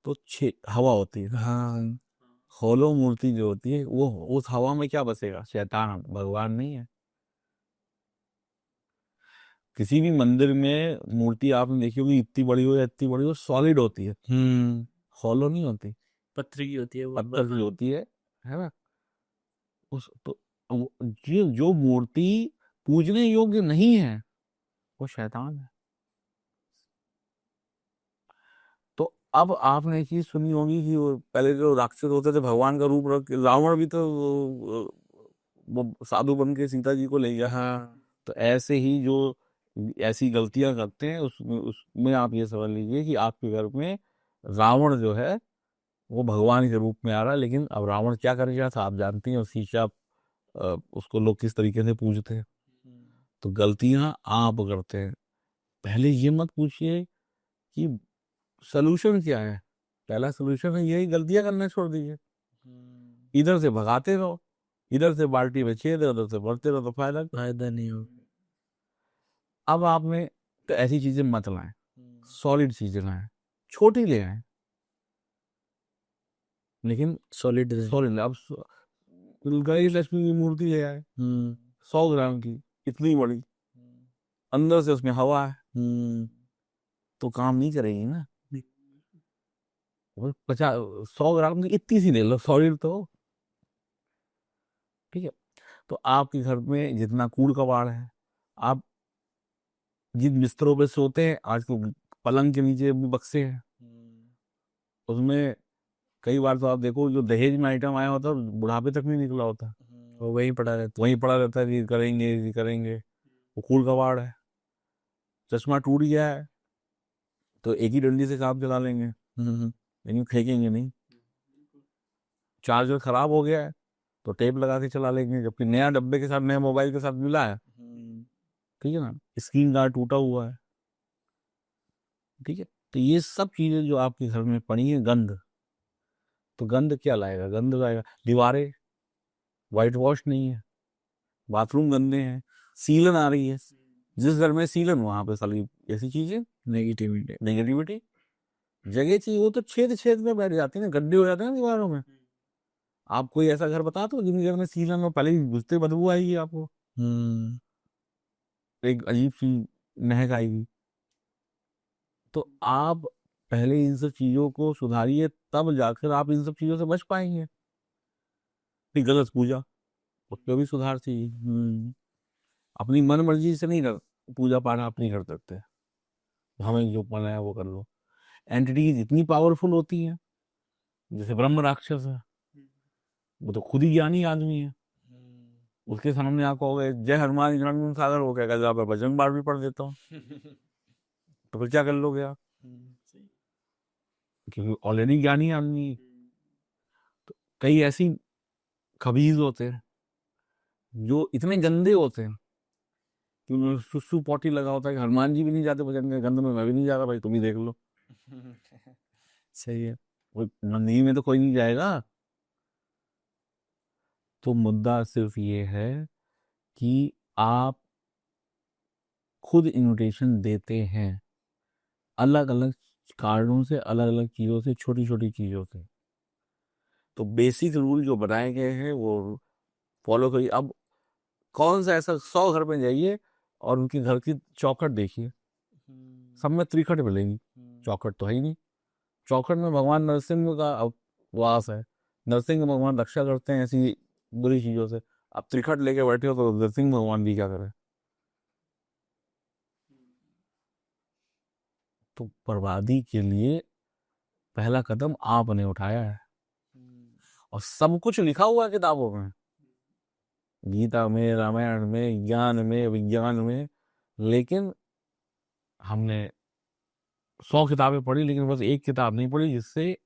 तो हवा होती है। हाँ। हॉलो मूर्ति जो होती है वो, उस हवा में क्या बसेगा? शैतान, भगवान नहीं है। किसी भी मंदिर में मूर्ति आपने देखी होगी, इतनी बड़ी हो या इतनी बड़ी हो, सॉलिड होती है, हॉलो नहीं होती, पत्थर की होती है वो। पत्थर की होती है। है ना। उस तो ये जो मूर्ति पूजने योग्य नहीं है वो शैतान है। तो अब आपने एक चीज सुनी होगी कि वो पहले जो राक्षस होते थे भगवान का रूप रख, रावण भी तो वो साधु बन के सीता जी को ले गया। हाँ। तो ऐसे ही जो ऐसी गलतियां करते हैं उसमें आप ये समझ लीजिए कि आपके घर में रावण जो है वो भगवान के रूप में आ रहा है। लेकिन अब रावण क्या कर गया था आप जानती हैं, और शीशा उसको लोग किस तरीके से पूजते हैं। तो गलतियां आप करते हैं, पहले ये मत पूछिए कि सोल्यूशन क्या है। पहला सोल्यूशन है यही, गलतियां करना छोड़ दीजिए। इधर से भगाते रहो, इधर से बाल्टी में छेद है, उधर से भरते रहो, तो फायदा नहीं होगा। अब आप में तो ऐसी चीजें मत लाएं, सॉलिड चीजें लाएं, छोटी ले आए लेकिन सॉलिड सॉलिड। अब गणेश लक्ष्मी की मूर्ति ले आए 100 ग्राम की, इतनी बड़ी, अंदर से उसमें हवा है, तो काम नहीं करेगी ना। 100 ग्राम की इतनी सी ले लो, सॉलिड तो। ठीक है। तो आपके घर में जितना कूड़ कबाड़ है, आप जिन बिस्तरों पे सोते हैं, आज तो पलंग के नीचे भी बक्से हैं, उसमें कई बार तो आप देखो जो दहेज में आइटम आया होता है बुढ़ापे तक नहीं निकला होता, वो वहीं वहीं पड़ा रहता है, ये करेंगे। वो कूड़ कबाड़ है। चश्मा टूट गया है तो एक ही डंडी से काम चला लेंगे, लेकिन फेंकेंगे नहीं। चार्जर खराब हो गया है तो टेप लगा के चला लेंगे, जबकि नया डब्बे के साथ, नया मोबाइल के साथ मिला है। ठीक है ना। स्क्रीन गार्ड टूटा हुआ है। ठीक है। तो ये सब चीजें जो आपके घर में पड़ी है, गंद, तो गंद क्या लाएगा? गंद लाएगा दीवारें, व्हाइट वॉश नहीं है, बाथरूम गंदे हैं, सीलन आ रही है। जिस घर में सीलन वहां पे साली ऐसी चीजें, नेगेटिविटी जगह चाहिए। वो तो छेद छेद में बैठ जाती है ना, गड्ढे हो जाते हैं ना दीवारों में। आप कोई ऐसा घर बता दो जिनके घर में सीलन हो, पहले ही घुसते बदबू आएगी आपको, एक अजीब सी महक आएगी। तो आप पहले इन सब चीजों को सुधारिए, तब जाकर आप इन सब चीजों से बच पाएंगे। गलत पूजा, उस पर भी सुधार चाहिए। अपनी मन मर्जी से नहीं कर, पूजा पाठ आप नहीं कर सकते, हमें जो मन है वो कर लो। एंटिटीज इतनी पावरफुल होती हैं, जैसे ब्रह्म राक्षस है, वो तो खुद ही ज्ञानी आदमी है। उसके सामने आप कहोगे जय हनुमान ज्ञान सागर, हो गया जहाँ पर भजन बार भी पढ़ देता हूँ, तो फिर क्या कर लोगे आप? क्योंकि ऑलरेडी ज्ञानी आदमी है। तो कई ऐसी खबीज होते हैं जो इतने गंदे होते हैं कि उन्होंने सुसु पॉटी लगा होता है कि हनुमान जी भी नहीं जाते भजन के गंद में, मैं भी नहीं जा रहा भाई, तुम ही देख लो। सही है। वो नंदी में तो कोई नहीं जाएगा। तो मुद्दा सिर्फ ये है कि आप खुद इन्विटेशन देते हैं, अलग अलग कारणों से, अलग अलग चीजों से, छोटी छोटी चीजों से। तो बेसिक रूल जो बनाए गए हैं वो फॉलो करिए। अब कौन सा ऐसा 100 घर में जाइए और उनके घर की चौखट देखिए, सब में त्रिखट मिलेगी, चौखट तो है ही नहीं। चौखट में भगवान नरसिंह का वास है, नरसिंह भगवान रक्षा करते हैं ऐसी बुरी चीजों से। आप त्रिखट लेके बैठे हो तो नरसिंह भगवान भी क्या करे? तो बर्बादी के लिए पहला कदम आपने उठाया है, और सब कुछ लिखा हुआ है किताबों में, गीता में, रामायण में, ज्ञान में, विज्ञान में। लेकिन हमने 100 किताबें पढ़ी, लेकिन बस एक किताब नहीं पढ़ी जिससे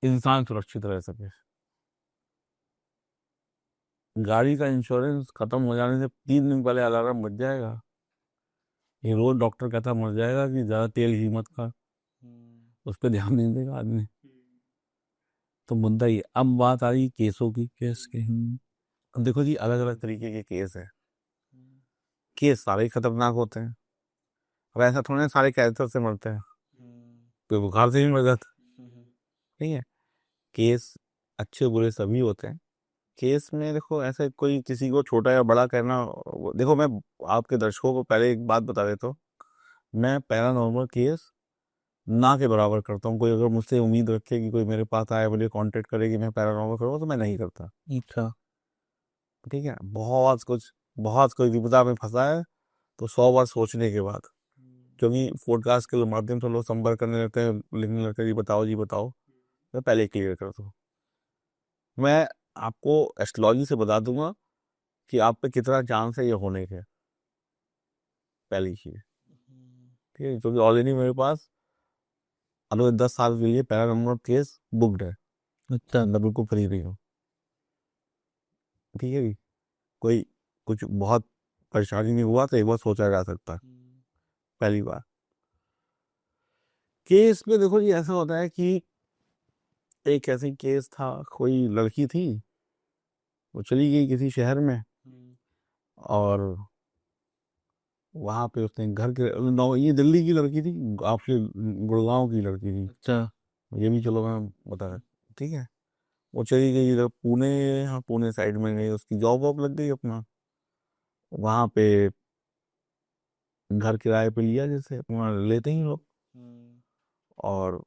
इंसान सुरक्षित रह सके। गाड़ी का इंश्योरेंस खत्म हो जाने से 3 दिन पहले अलार्म बज जाएगा। ये रोज डॉक्टर कहता मर जाएगा कि ज्यादा तेल घी मत खा, उस पर ध्यान नहीं देगा आदमी। तो मुद्दा ये, अब बात आ रही केसों की, केस के। अब देखो जी, अलग अलग तरीके के केस है। केस सारे ही खतरनाक होते हैं। अब ऐसा थोड़ा ना सारे कैंसर से मरते हैं, कोई बुखार से भी मर जाता है। ठीक है। केस अच्छे बुरे सभी होते हैं। केस में देखो ऐसे कोई किसी को छोटा या बड़ा कहना, देखो मैं आपके दर्शकों को पहले एक बात बता देता हूँ, मैं पैरानॉर्मल केस ना के बराबर करता हूँ। कोई अगर मुझसे उम्मीद रखे कि कोई मेरे पास आए, मुझे कांटेक्ट करे कि मैं पैरानॉर्मल करूँ, तो मैं नहीं करता। अच्छा। ठीक है, बहुत कोई विपदा में फंसा है तो 100 बार सोचने के बाद, क्योंकि पॉडकास्ट के माध्यम से लोग संपर्क करने लगते हैं, लिखने लगते हैं जी बताओ, मैं पहले क्लियर कर दूँ। मैं आपको एस्ट्रोलॉजी से बता दूंगा कि आप पे कितना चांस है ये होने के, पहली चीज। ठीक है, क्योंकि ऑलरेडी मेरे पास अगले 10 साल के लिए पैरानॉर्मल केस बुक्ड है, अच्छा। मैं बिल्कुल फ्री नहीं हूँ। ठीक है जी, कोई कुछ बहुत परेशानी नहीं हुआ तो एक बार सोचा जा सकता है, पहली बार। केस में देखो जी, ऐसा होता है कि एक ऐसे केस था, कोई लड़की थी, वो चली गई किसी शहर में, और वहां पे उसने घर के ये दिल्ली की लड़की थी, आपके गुड़गांव की लड़की थी, अच्छा। ये भी चलो मैं बता रहा। ठीक है, वो चली गई इधर पुणे, हाँ पुणे साइड में गई, उसकी जॉब वॉब लग गई अपना, वहां पे घर किराए पे लिया, जैसे अपना लेते ही लोग। और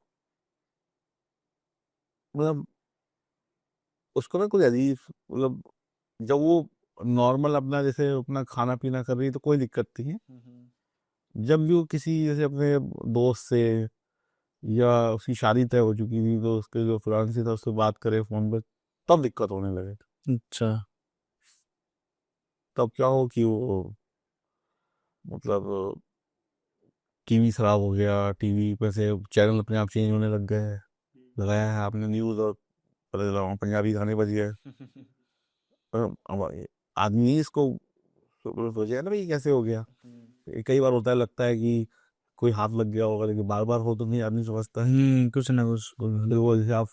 मतलब उसको ना कुछ अजीब, मतलब जब वो नॉर्मल अपना जैसे अपना खाना पीना कर रही तो कोई दिक्कत नहीं है, जब भी वो किसी जैसे अपने दोस्त से, या उसकी शादी तय हो चुकी थी तो उसके जो फियांसी था उससे बात करे फोन पे, तब दिक्कत होने लगे। अच्छा। तब क्या हो कि वो मतलब टीवी खराब हो गया, टीवी पे से चैनल अपने आप चेंज होने लग गए, लगाया है आपने न्यूज़ और पता चला वहाँ पंजाबी गाने बज गए। अब ये आदमी इसको सोचेगा ना भाई ये कैसे हो गया। ये कई बार होता है, लगता है कि कोई हाथ लग गया होगा, लेकिन बार बार हो तो नहीं आदमी समझता है। कुछ ना कुछ। फिर वो जैसे आप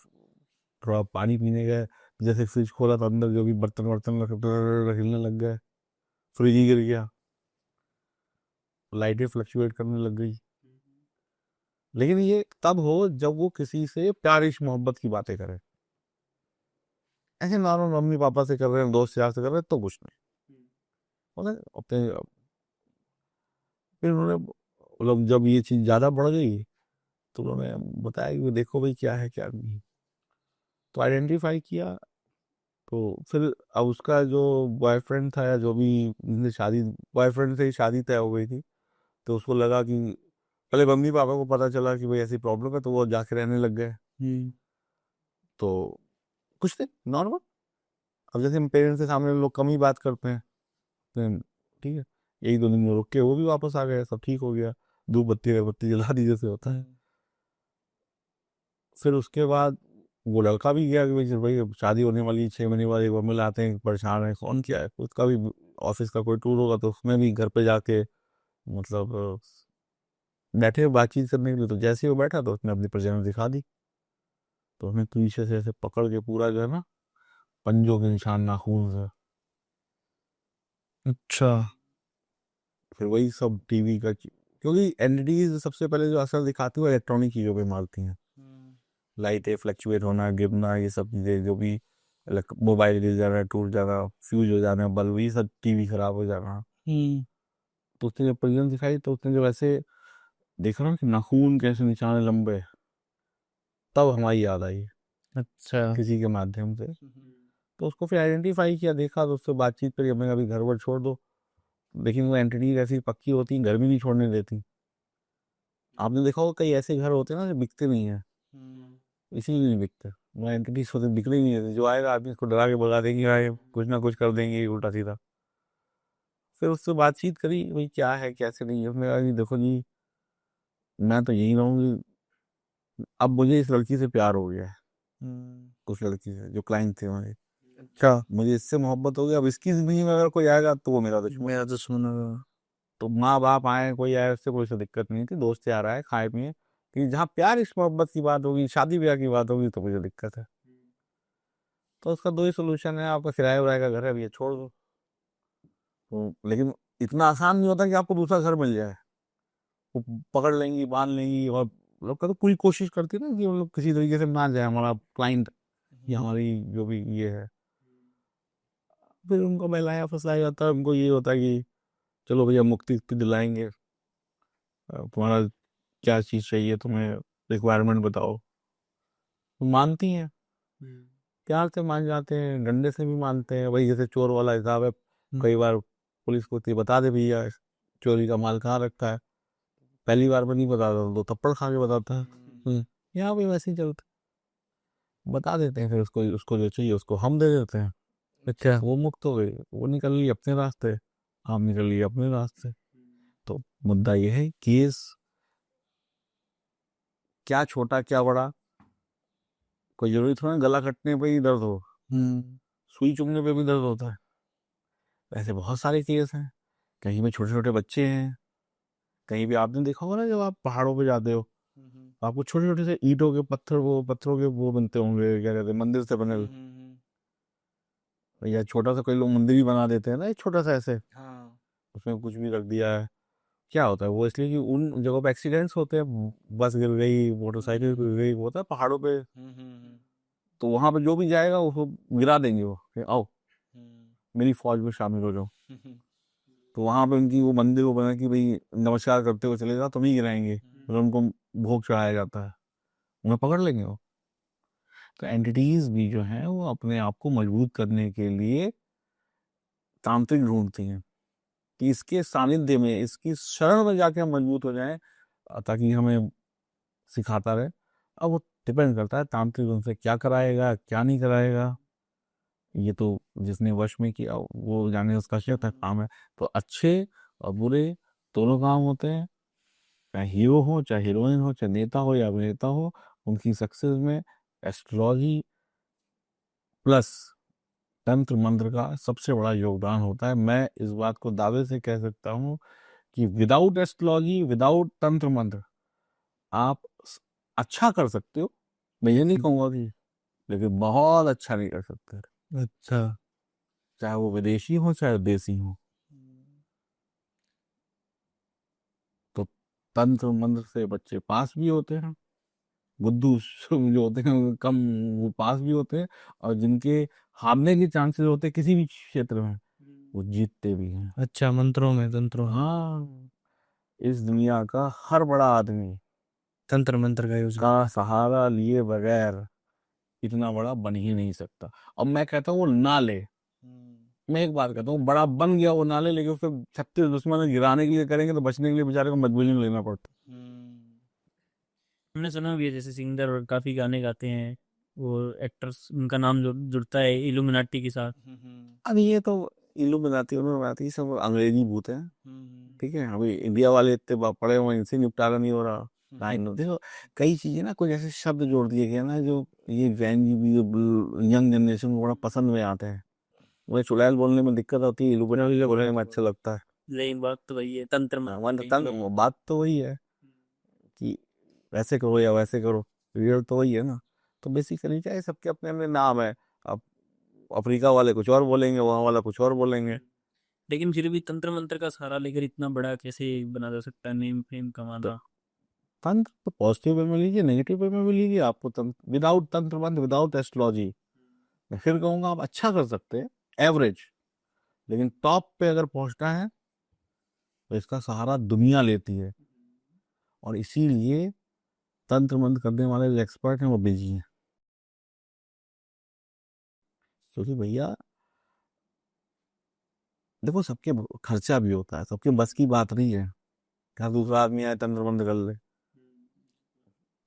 थोड़ा पानी पीने गए, जैसे फ्रिज खोला तो अंदर जो भी बर्तन वर्तन हिलने लग गए, फ्रिज ही गिर गया, लाइटें फ्लक्चुएट करने लग गई। लेकिन ये तब हो जब वो किसी से प्यार इश्क मोहब्बत की बातें करे, ऐसे नॉर्मल मम्मी पापा से कर रहे हैं, दोस्त यार से कर रहे हैं तो कुछ नहीं होता है। अपने फिर उन्होंने मतलब जब ये चीज ज्यादा बढ़ गई तो उन्होंने बताया कि देखो भाई क्या है क्या नहीं, तो आइडेंटिफाई किया। तो फिर अब उसका जो बॉयफ्रेंड था, या जो भी जिनसे शादी, बॉयफ्रेंड से ही शादी तय हो गई थी, तो उसको लगा कि पहले मम्मी पापा को पता चला कि भाई ऐसी प्रॉब्लम है, तो वो जाके रहने लग गए। तो कुछ नहीं, नॉर्मल। अब जैसे हम पेरेंट्स के सामने लोग कम ही बात करते हैं, तो ठीक है, एक दो दिन में रुक के वो भी वापस आ गए, सब ठीक हो गया, धूप बत्ती अगरबत्ती जला दी जैसे होता है। फिर उसके बाद वो लड़का भी गया कि भाई भाई शादी होने वाली 6 महीने बाद एक बार मिल आते हैं, परेशान है कौन क्या है, उसका भी ऑफिस का कोई टूर होगा तो उसमें भी घर पे जाके मतलब बैठे बातचीत करने के लिए, तो जैसे ही वो बैठा तो उसने अपनी प्रेजेंस दिखा दी, तो उसने पीछे से ऐसे पकड़ के पूरा जो है ना, पंजों के निशान नाखून से, अच्छा। फिर वही सब टीवी का क्योंकि एनडीज सबसे पहले जो असर दिखाती है वो इलेक्ट्रॉनिक चीज़ों पे मारती हैं, लाइटें फ्लक्चुएट होना, गिरना, ये सब चीज़ें जो भी, मोबाइल गिर जाना, टूट जाना, फ्यूज हो जाना, बल्ब, ये सब, टीवी खराब हो जाना। तो उसने जब प्रेजेंस दिखाई तो उसने जब ऐसे देखा ना कि नाखून कैसे निशान है लंबे, तब हमारी याद आई अच्छा। किसी के माध्यम से। तो उसको फिर आइडेंटिफाई किया, देखा, तो उससे बातचीत करी, हमें अभी घर वर छोड़ दो, लेकिन वो एंटिटीज ऐसी पक्की होती घर भी नहीं छोड़ने देती। आपने देखा होगा कई ऐसे घर होते हैं ना जो बिकते नहीं है, इसीलिए नहीं बिकते, वो एंटिटीज होते बिकने ही नहीं देते, जो आएगा आदमी उसको डरा के भगा देंगे, आए कुछ ना कुछ कर देंगे उल्टा सीधा। फिर उससे बातचीत करी, भाई क्या है कैसे नहीं है, उसने कहा कि देखो जी, मैं तो यही रहूंगी, अब मुझे इस लड़की से प्यार हो गया है, उस लड़की से जो क्लाइंट थे हमारे, क्या? मुझे इससे मोहब्बत हो गई, अब इसकी जिंदगी में अगर कोई आएगा तो वो मेरा दुश्मन। मेरा दुश्मन होगा। तो माँ बाप आए, कोई आए, उससे कोई सा दिक्कत नहीं थी, दोस्त यार आए खाए पिए, कि जहाँ प्यार इस मोहब्बत की बात होगी, शादी ब्याह की बात होगी, तो मुझे दिक्कत है। तो उसका दो ही सोल्यूशन है, आपका किराए उराए का घर है, अभी ये छोड़ दो। तो लेकिन इतना आसान नहीं होता कि आपको दूसरा घर मिल जाए, वो पकड़ लेंगी, बांध लेंगी, और लोग का तो पूरी कोशिश करती है ना कि वो लोग किसी तरीके से ना जाए हमारा क्लाइंट, या हमारी जो भी ये है। फिर उनको बहलाया फुसलाया जाता है, उनको ये होता है कि चलो भैया मुक्ति दिलाएंगे, तुम्हारा क्या चीज़ चाहिए तुम्हें, रिक्वायरमेंट बताओ, तो मानती हैं, प्यार से मान जाते हैं, डंडे से भी मानते हैं। वही जैसे चोर वाला हिसाब है, कई बार पुलिस को होती बता दे भैया चोरी का माल कहाँ रखा है, पहली बार में नहीं बताता तो थप्पड़ खा के बताता है। यहाँ भी वैसे ही चलता, बता देते हैं, फिर उसको उसको जो चाहिए उसको हम दे देते हैं। अच्छा। वो मुक्त हो गई, वो निकल ली अपने रास्ते, हम निकल लिए अपने रास्ते। तो मुद्दा ये है, केस क्या छोटा क्या बड़ा, कोई जरूरी थोड़ा गला कटने पे ही दर्द हो, सुई चुभने पे भी दर्द होता है। ऐसे बहुत सारे केस हैं, कहीं पे छोटे छोटे बच्चे हैं, कहीं भी आपने देखा होगा ना, जब आप पहाड़ों पे जाते हो तो आपको छोटे छोटे से ईंटों के पत्थर, वो पत्थरों के वो बनते होंगे, क्या कहते हैं, मंदिर से बने हुए, या छोटा सा कोई लोग मंदिर भी बना देते हैं ना, एक छोटा सा ऐसे, हाँ। उसमें कुछ भी रख दिया है। क्या होता है वो, इसलिए कि उन जगहों पे एक्सीडेंट्स होते हैं, बस गिर गई, मोटरसाइकिल गिर गई, वो होता है पहाड़ों पे, तो वहां पे जो भी जाएगा उसको गिरा देंगे, वो कि आओ मेरी फौज में शामिल हो जाओ। तो वहां पे उनकी वो मंदिर वो बना कि भाई नमस्कार करते हुए चले जाओ, तुम ही गिराएंगे, मतलब उनको भोग चढ़ाया जाता है, उन्हें पकड़ लेंगे वो। तो एंटिटीज भी जो हैं वो अपने आप को मजबूत करने के लिए तांत्रिक ढूंढती हैं कि इसके सानिध्य में, इसकी शरण में जाके हम मजबूत हो जाएं, ताकि हमें सिखाता रहे। अब वो डिपेंड करता है तांत्रिक उनसे क्या कराएगा क्या नहीं कराएगा, ये तो जिसने वश में किया वो जाने, उसका शिफ्ट है, काम है। तो अच्छे और बुरे दोनों काम होते हैं, चाहे हीरो हो चाहे हीरोइन हो, चाहे नेता हो या अभिनेता हो, उनकी सक्सेस में एस्ट्रोलॉजी प्लस तंत्र मंत्र का सबसे बड़ा योगदान होता है। मैं इस बात को दावे से कह सकता हूँ कि विदाउट एस्ट्रोलॉजी, विदाउट तंत्र मंत्र आप अच्छा कर सकते हो, मैं ये नहीं कहूँगा कि, लेकिन बहुत अच्छा नहीं कर सकते, अच्छा। चाहे वो विदेशी हो चाहे देसी हो। तो तंत्र मंत्र से बच्चे पास भी होते हैं, बुद्धू जो होते हैं वो कम, वो पास भी होते हैं, और जिनके हारने के चांसेस होते हैं किसी भी क्षेत्र में, वो जीतते भी हैं। अच्छा, मंत्रों में, तंत्रों में हाँ, इस दुनिया का हर बड़ा आदमी तंत्र मंत्र का यूज। का सहारा लिए बगैर इतना बड़ा बन ही नहीं सकता। अब मैं कहता हूँ वो ना ले, मैं एक बात कहता हूँ, बड़ा बन गया वो ना ले, लेकिन फिर 36 दुश्मन गिराने के लिए करेंगे तो बचने के लिए बेचारे को मजबूरी में लेना पड़ता। हमने सुना भी है, जैसे सिंगर और काफी गाने गाते हैं, वो एक्टर्स, उनका नाम जुड़ता है इल्यूमिनाटी के साथ। अब ये तो इल्यूमिनाती उन्होंने सब अंग्रेजी भूत है, ठीक है, अभी इंडिया वाले इतने पड़े हुए हैं, इनसे निपटारा नहीं हो रहा। लाइन देखो, कई चीजें ना कुछ ऐसे शब्द जोड़ दिए गए ना, जो ये यंग जनरेशन को बड़ा पसंद में आते हैं। मुझे चुड़ैल बोलने में दिक्कत होती है, इल्यूमिनाटी बोलने में अच्छा लगता है। लेकिन बात तो वही है, तंत्र हाँ, बात तो वही है कि वैसे करो या वैसे करो, रियल तो वही है ना। तो बेसिकली क्या है, सबके अपने अपने नाम है। अब अफ्रीका वाले कुछ और बोलेंगे, वहाँ वाला कुछ और बोलेंगे। लेकिन फिर भी तंत्र मंत्र का सहारा लेकर इतना बड़ा कैसे बना जा सकता है, नेम फेम तो कमाना। तंत्र तो पॉजिटिव वे में लीजिए, नेगेटिव वे में भी लीजिए, आपको तंत्र विदाउट तंत्र मंत्र, विदाउट एस्ट्रोलॉजी, मैं फिर कहूंगा आप अच्छा कर सकते हैं, एवरेज, लेकिन टॉप पे अगर पहुंचना है तो इसका सहारा दुनिया लेती है, और इसीलिए तंत्र मंत्र करने वाले जो एक्सपर्ट हैं वो बिजी हैं। क्योंकि भैया देखो, सबके खर्चा भी होता है, सबके बस की बात नहीं है, हर दूसरा आदमी आए तंत्र मंत्र कर ले।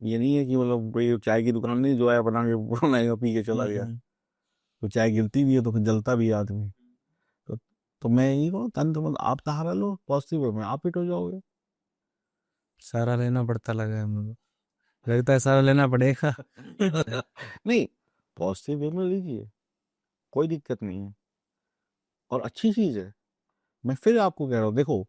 ये नहीं है कि मतलब कोई चाय की दुकान नहीं, जो है बना के बनाएगा पी के चला गया, तो चाय गिरती भी है तो फिर जलता भी है आदमी। तो तो मैं यही कहूँ, तंत्र मंत्र आप सहारा लो, पॉजिटिव वे में आप हिट हो जाओगे। सारा लेना पड़ता लगा है मुझे, लगता है सारा लेना पड़ेगा। नहीं, पॉजिटिव वे में लीजिए, कोई दिक्कत नहीं है, और अच्छी चीज है। मैं फिर आपको कह रहा हूँ, देखो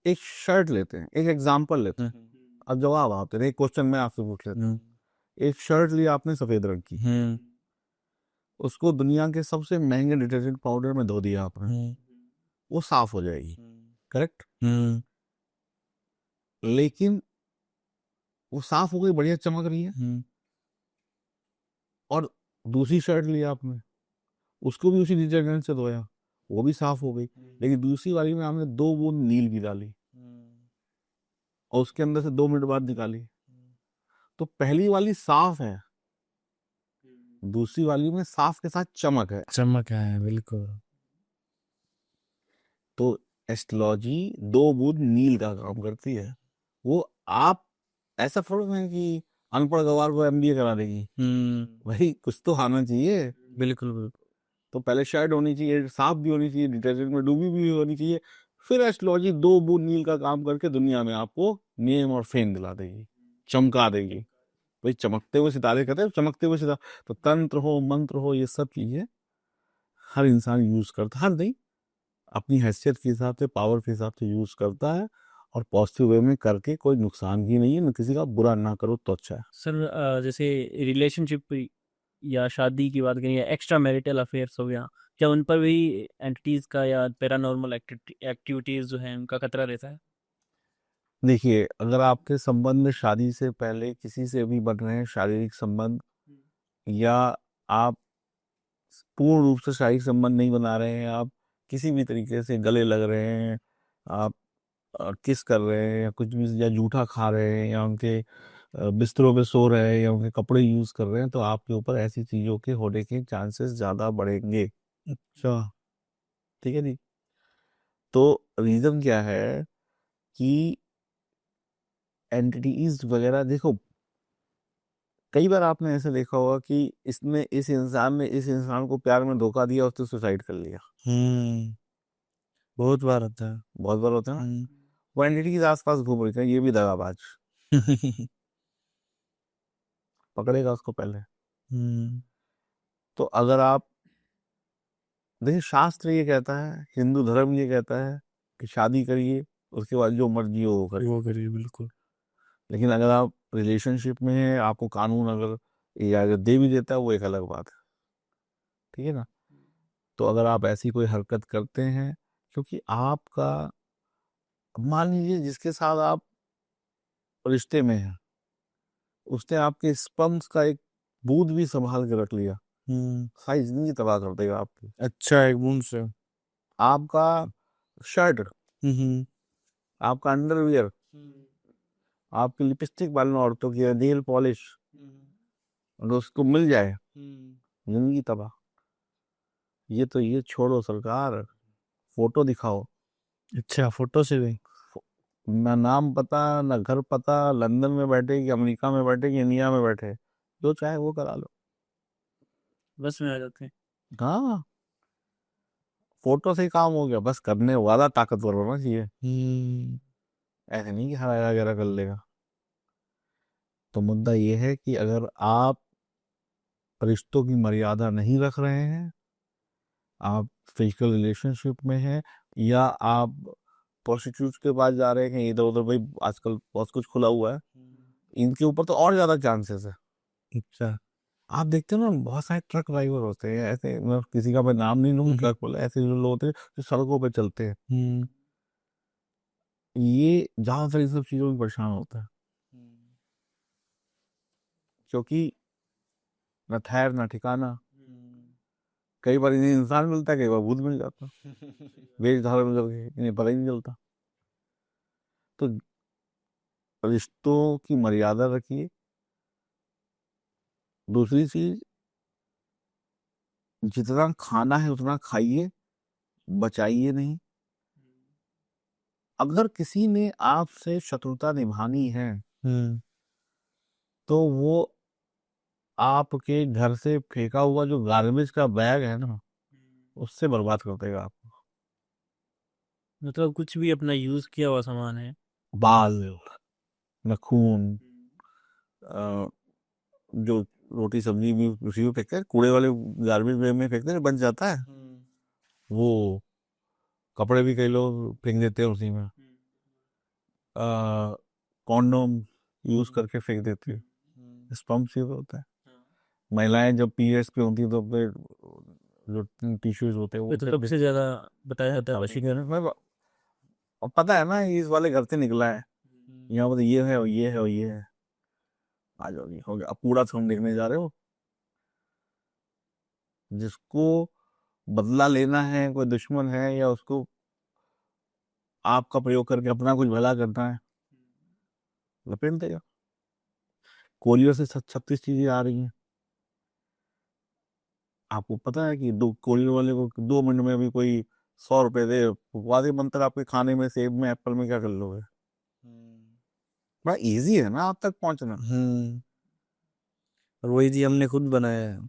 एक शर्ट लेते हैं, एक एग्जाम्पल लेते हैं, अब जवाब आप दे रहे, एक क्वेश्चन मैं आपसे पूछ लेता हूँ। एक शर्ट ली आपने सफेद रंग की, उसको दुनिया के सबसे महंगे डिटर्जेंट पाउडर में धो दिया आपने, वो साफ हो जाएगी, करेक्ट? लेकिन वो साफ हो गई, बढ़िया चमक रही है, और दूसरी शर्ट ली आपने, उसको भी उसी डिटर्जेंट से धोया, वो भी साफ हो गई, लेकिन दूसरी वाली में आपने 2 बूंद नील की डाली, और उसके अंदर से 2 मिनट बाद निकाली, तो पहली वाली साफ है, दूसरी वाली में साफ के साथ चमक है। चमक है बिल्कुल। तो एस्ट्रोलॉजी 2 बूंद नील का काम करती है। वो आप ऐसा थोड़ा है कि अनपढ़ गवार को एमबीए करा देगी, भाई कुछ तो आना चाहिए। बिल्कुल बिल्कुल। तो पहले शर्ट होनी चाहिए, साफ भी होनी चाहिए, डिटर्जेंट में डूबी भी होनी चाहिए, फिर एस्ट्रोलॉजी 2 बूंद नील का काम करके दुनिया में आपको नेम और फेम दिला देगी, चमका देगी। भाई चमकते हुए सितारे कहते हैं, चमकते हुए सितारे। तो तंत्र हो, मंत्र हो, ये सब चीजें हर इंसान यूज करता, हर नहीं, अपनी हैसियत के हिसाब से, पावर के हिसाब से यूज करता है। और पॉजिटिव वे में करके कोई नुकसान ही नहीं है, न किसी का बुरा ना करो तो अच्छा है। सर जैसे रिलेशनशिप या शादी की बात करें या एक्स्ट्रा मैरिटल अफेयर्स हो गया, क्या उन पर भी एंटिटीज का या पैरानॉर्मल एक्टिविटीज जो हैं उनका खतरा रहता है? देखिए, अगर आपके संबंध शादी से पहले किसी से भी बन रहे हैं शारीरिक संबंध, या आप पूर्ण रूप से शारीरिक संबंध नहीं बना रहे हैं, आप किसी भी तरीके से गले लग रहे हैं, आप किस कर रहे हैं, या कुछ भी, या जूठा खा रहे हैं, या उनके बिस्तरों पे सो रहे हैं, या उनके कपड़े यूज कर रहे हैं, तो आपके ऊपर ऐसी चीजों के होने के चांसेस ज्यादा बढ़ेंगे। अच्छा। ठीक है जी। तो रीजन क्या है कि एंटिटीज वगैरह, देखो कई बार आपने ऐसे देखा होगा कि इसने इस इंसान ने इस इंसान को प्यार में धोखा दिया, उसने सुसाइड कर लिया। बहुत बार होता है। बहुत बार होता है ना। वो एंटिटीज आसपास घूम रही है, ये भी दगाबाज, पकड़ेगा उसको पहले। तो अगर आप देखिए, शास्त्र ये कहता है, हिंदू धर्म ये कहता है कि शादी करिए, उसके बाद जो मर्जी हो वो करिए। वो करिए बिल्कुल। लेकिन अगर आप रिलेशनशिप में हैं, आपको कानून अगर इजाजत दे भी देता है, वो एक अलग बात है। ठीक है ना। तो अगर आप ऐसी कोई हरकत करते हैं, क्योंकि आपका, मान लीजिए जिसके साथ आप रिश्ते में हैं, उसने आपके स्पर्म्स का एक बूंद भी संभाल के रख लिया, सारी जिंदगी तबाह कर देगा आपकी। अच्छा, एक बूंद से। आपका शर्ट, आपका अंडरवियर, आपकी लिपस्टिक वालों औरतों की नेल पॉलिश, अगर उसको मिल जाए, जिंदगी तबाह। ये छोड़ो सरकार, फोटो दिखाओ। अच्छा, फोटो से भी? ना नाम पता, ना घर पता, लंदन में बैठे कि अमेरिका में बैठे कि इंडिया में बैठे, जो चाहे वो करा लो। बस में आ जाते हैं। हाँ, फोटो से ही काम हो गया, बस करने वाला ताकतवर होना चाहिए, ऐसे नहीं कि हराया वगैरह कर लेगा। तो मुद्दा ये है कि अगर आप रिश्तों की मर्यादा नहीं रख रहे हैं, आप फिजिकल रिलेशनशिप में हैं, या आप प्रोस्टिट्यूट के पास जा रहे हैं, इधर उधर, भाई आजकल बहुत कुछ खुला हुआ है, इनके ऊपर तो और ज्यादा चांसेस है। अच्छा। आप देखते हो ना, बहुत सारे ट्रक ड्राइवर होते हैं ऐसे, मैं किसी का मैं नाम नहीं लूंगा, ट्रक बोला, ऐसे जो लोग होते हैं जो सड़कों पे चलते हैं, ये ज्यादातर इन सब चीजों में परेशान होता है, क्योंकि न ठहर न ठिकाना। कई बार इन्हें इंसान मिलता है, कई बार भूत मिल जाता है, वेश धारण करके, इन्हें पता ही नहीं चलता। तो रिश्तों की मर्यादा रखिए। दूसरी चीज, जितना खाना है उतना खाइए, बचाइए नहीं। अगर किसी ने आपसे शत्रुता निभानी है, तो वो आपके घर से फेंका हुआ जो गार्बेज का बैग है ना, उससे बर्बाद कर देगा आपको। मतलब कुछ भी अपना यूज किया हुआ सामान है। बाल, नाखून, अ, जो रोटी सब्जी भी उसी में फेंकते हैं, कूड़े वाले गार्बेज बैग में फेंकते हैं, बच जाता है वो। कपड़े भी कई लोग फेंक देते हैं उसी में। कॉन्डोम यूज करके फेंक देती है, स्पर्म से होता है। महिलाएं जब पीरियड्स पे होती है तो अपने जो टिश्यूज होते हैं वो ये तो सबसे ज्यादा बताया जाता है वशीकरण। और पता है ना, इस वाले घर से निकला है, यहाँ पर ये है और ये है और ये है, आ जाओ जी, हो गया। अब कूड़ा तुम देखने जा रहे हो, जिसको बदला लेना है, कोई दुश्मन है, या उसको आपका प्रयोग करके अपना कुछ भला करना है, लपेट देगा। कोरियर से 36 चीजें आ रही हैं। आपको पता है कि दो कोरियर वाले को 2 मिनट में भी कोई 100 रुपए दे, वादे मंत्र आपके खाने में, सेब में, एप्पल में, क्या कर लोगे? बड़ा इजी है ना आप तक पहुंचना। और वही जी हमने खुद बनाया है।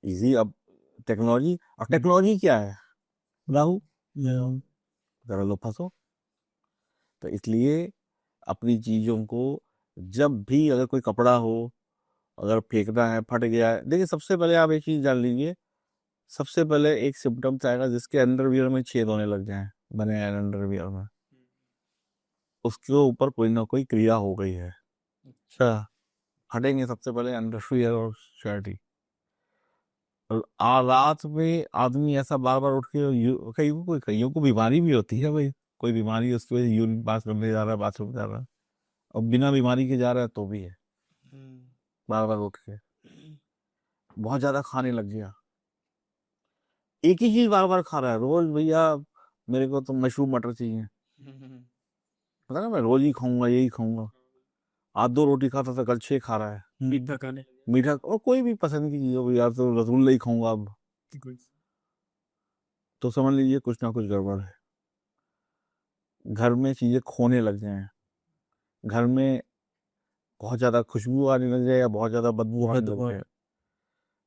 इजी। अब टेक्नोलॉजी, और टेक्नोलॉजी क्या है राहु? जरा लो फंसो। तो इसलिए अपनी चीजों को, जब भी अगर कोई कपड़ा हो, अगर फेंकना है, फट गया है, देखिए सबसे पहले आप एक चीज जान लीजिए, सबसे पहले एक सिम्टम्स आएगा जिसके अंडरवियर में छेद होने लग जाए, बने अंडरवियर में, उसके ऊपर कोई ना कोई क्रिया हो गई है। अच्छा। हटेंगे सबसे पहले अंडरवियर और शर्ट ही। और रात में आदमी ऐसा बार बार उठ के कईयों को बीमारी भी होती है भाई, कोई बीमारी है उसकी वजह से यूरिन पास करने जा रहा है, बाथरूम जा रहा है, और बिना बीमारी के जा रहा है तो भी है, बार बार उठ के बहुत ज्यादा खाने लग गया, एक ही चीज बार बार खा रहा है रोज। भैया मेरे को तो मशरूम मटर चाहिए, पता ना, मैं रोज ही खाऊंगा, यही खाऊंगा। आज 2 रोटी खाता था, कल 6 खा रहा है। मीठा खाने मीठा, और कोई भी पसंद की चीज हो, यार तो रसगुल्ला ही खाऊंगा अब, तो समझ लीजिए कुछ ना कुछ गड़बड़ है। घर में चीजें खोने लग जाए, घर में बहुत ज्यादा खुशबू आने लग जाए या बहुत ज्यादा बदबू आने लग जाए,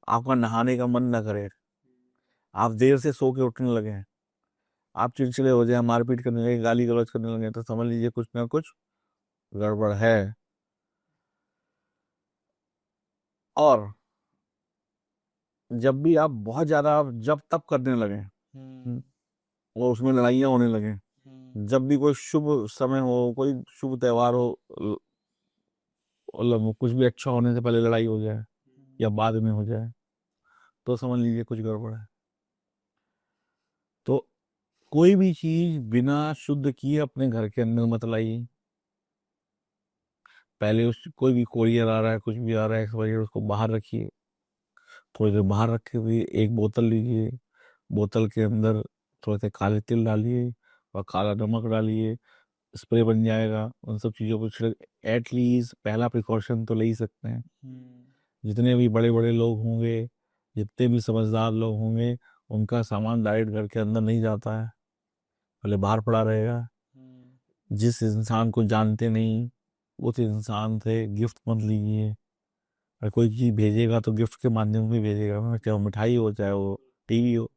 आपका नहाने का मन न करे, आप देर से सो के उठने लगे, आप चिड़चिड़े हो जाए, मारपीट करने लगे, गाली गलौज करने लगे, तो समझ लीजिए कुछ ना कुछ गड़बड़ है। और जब भी आप बहुत ज्यादा आप जब तब करने लगे और उसमें लड़ाइयाँ होने लगे, जब भी कोई शुभ समय हो, कोई शुभ त्योहार हो, मतलब कुछ भी अच्छा होने से पहले लड़ाई हो जाए या बाद में हो जाए, तो समझ लीजिए कुछ गड़बड़ है। तो कोई भी चीज बिना शुद्ध किए अपने घर के अंदर मत लाइए। पहले उस कोई भी कोरियर आ रहा है, कुछ भी आ रहा है, उसको बाहर रखिए, थोड़ी देर बाहर रखे हुए एक बोतल लीजिए, बोतल के अंदर थोड़े से काले तिल डालिए और काला नमक डालिए, स्प्रे बन जाएगा। उन सब चीज़ों को छिड़क, एटलीस्ट पहला प्रिकॉशन तो ले ही सकते हैं। जितने भी बड़े बड़े लोग होंगे, जितने भी समझदार लोग होंगे, उनका सामान डायरेक्ट घर के अंदर नहीं जाता है, पहले बाहर पड़ा रहेगा। जिस इंसान को जानते नहीं, उस इंसान से गिफ्ट मत लीजिए। अगर कोई चीज़ भेजेगा तो गिफ्ट के माध्यम से भेजेगा, चाहे वो मिठाई हो, चाहे वो टीवी हो।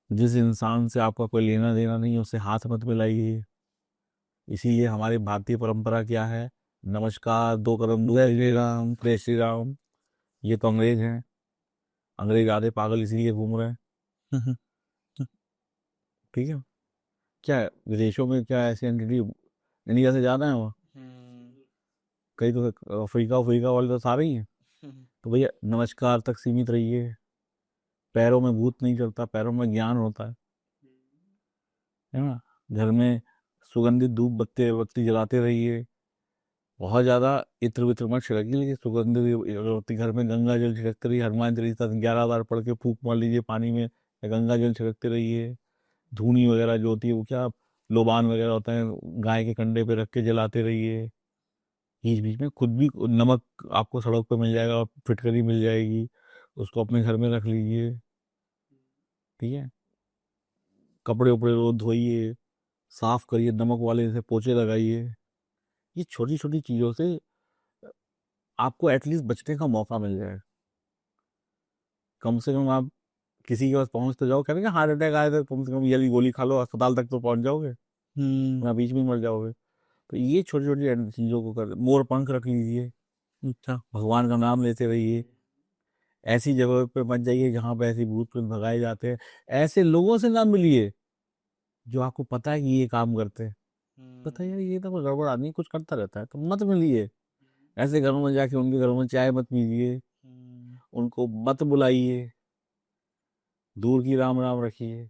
जिस इंसान से आपका कोई लेना देना नहीं, उसे हाथ मत मिलाइए। इसीलिए हमारी भारतीय परंपरा क्या है, नमस्कार, 2 कदम दूर, जय श्री राम, जय श्री राम। ये तो अंग्रेज हैं, अंग्रेज आधे पागल इसीलिए घूम रहे हैं। ठीक है, क्या है विदेशों में, क्या ऐसी एंटिटी इंडिया से ज़्यादा है वहाँ? कई तो अफ्रीका अफ्रीका वाले तो सारे ही हैं। तो भैया नमस्कार तक सीमित रहिए। पैरों में भूत नहीं चलता, पैरों में ज्ञान होता है ना। घर में सुगंधित धूप बत्ती बत्ती जलाते रहिए। बहुत ज़्यादा इत्र वित्र मत छिड़किए, लेकिन सुगंधित अगरबत्ती, घर में गंगा जल छिड़कते रहिए, हनुमान चालीसा 11 बार पढ़ के फूंक मार लीजिए पानी में, या गंगा जल छिड़कते रहिए। धूनी वगैरह जो होती है, वो क्या, लोबान वगैरह होता है, गाय के कंडे पे रख के जलाते रहिए। बीच बीच में खुद भी नमक आपको सड़क पे मिल जाएगा, फिटकरी मिल जाएगी, उसको अपने घर में रख लीजिए। ठीक है, कपड़े उपड़े रोज धोइए, साफ करिए, नमक वाले से पोछे लगाइए। ये छोटी छोटी चीज़ों से आपको एटलीस्ट बचने का मौका मिल जाए। कम से कम आप किसी के पास पहुंच तो जाओ, कहते हैं हार्ट अटैक आया था, कम से कम ये वाली गोली खा लो, अस्पताल तक तो पहुंच जाओगे, वहाँ बीच में मर जाओगे। तो ये छोटी छोटी चीज़ों को कर, मोर पंख रख लीजिए, अच्छा, भगवान का नाम लेते रहिए। ऐसी जगह पे मत जाइए जहाँ पे ऐसी भूत प्रेत भगाए जाते हैं। ऐसे लोगों से ना मिलिए जो आपको पता है कि ये काम करते हैं, पता है यार ये तो कोई गड़बड़ आदमी कुछ करता रहता है, तो मत मिलिए। ऐसे घरों में जाके उनके घरों में चाय मत पीजिए, उनको मत बुलाइए, दूर की राम राम रखिए।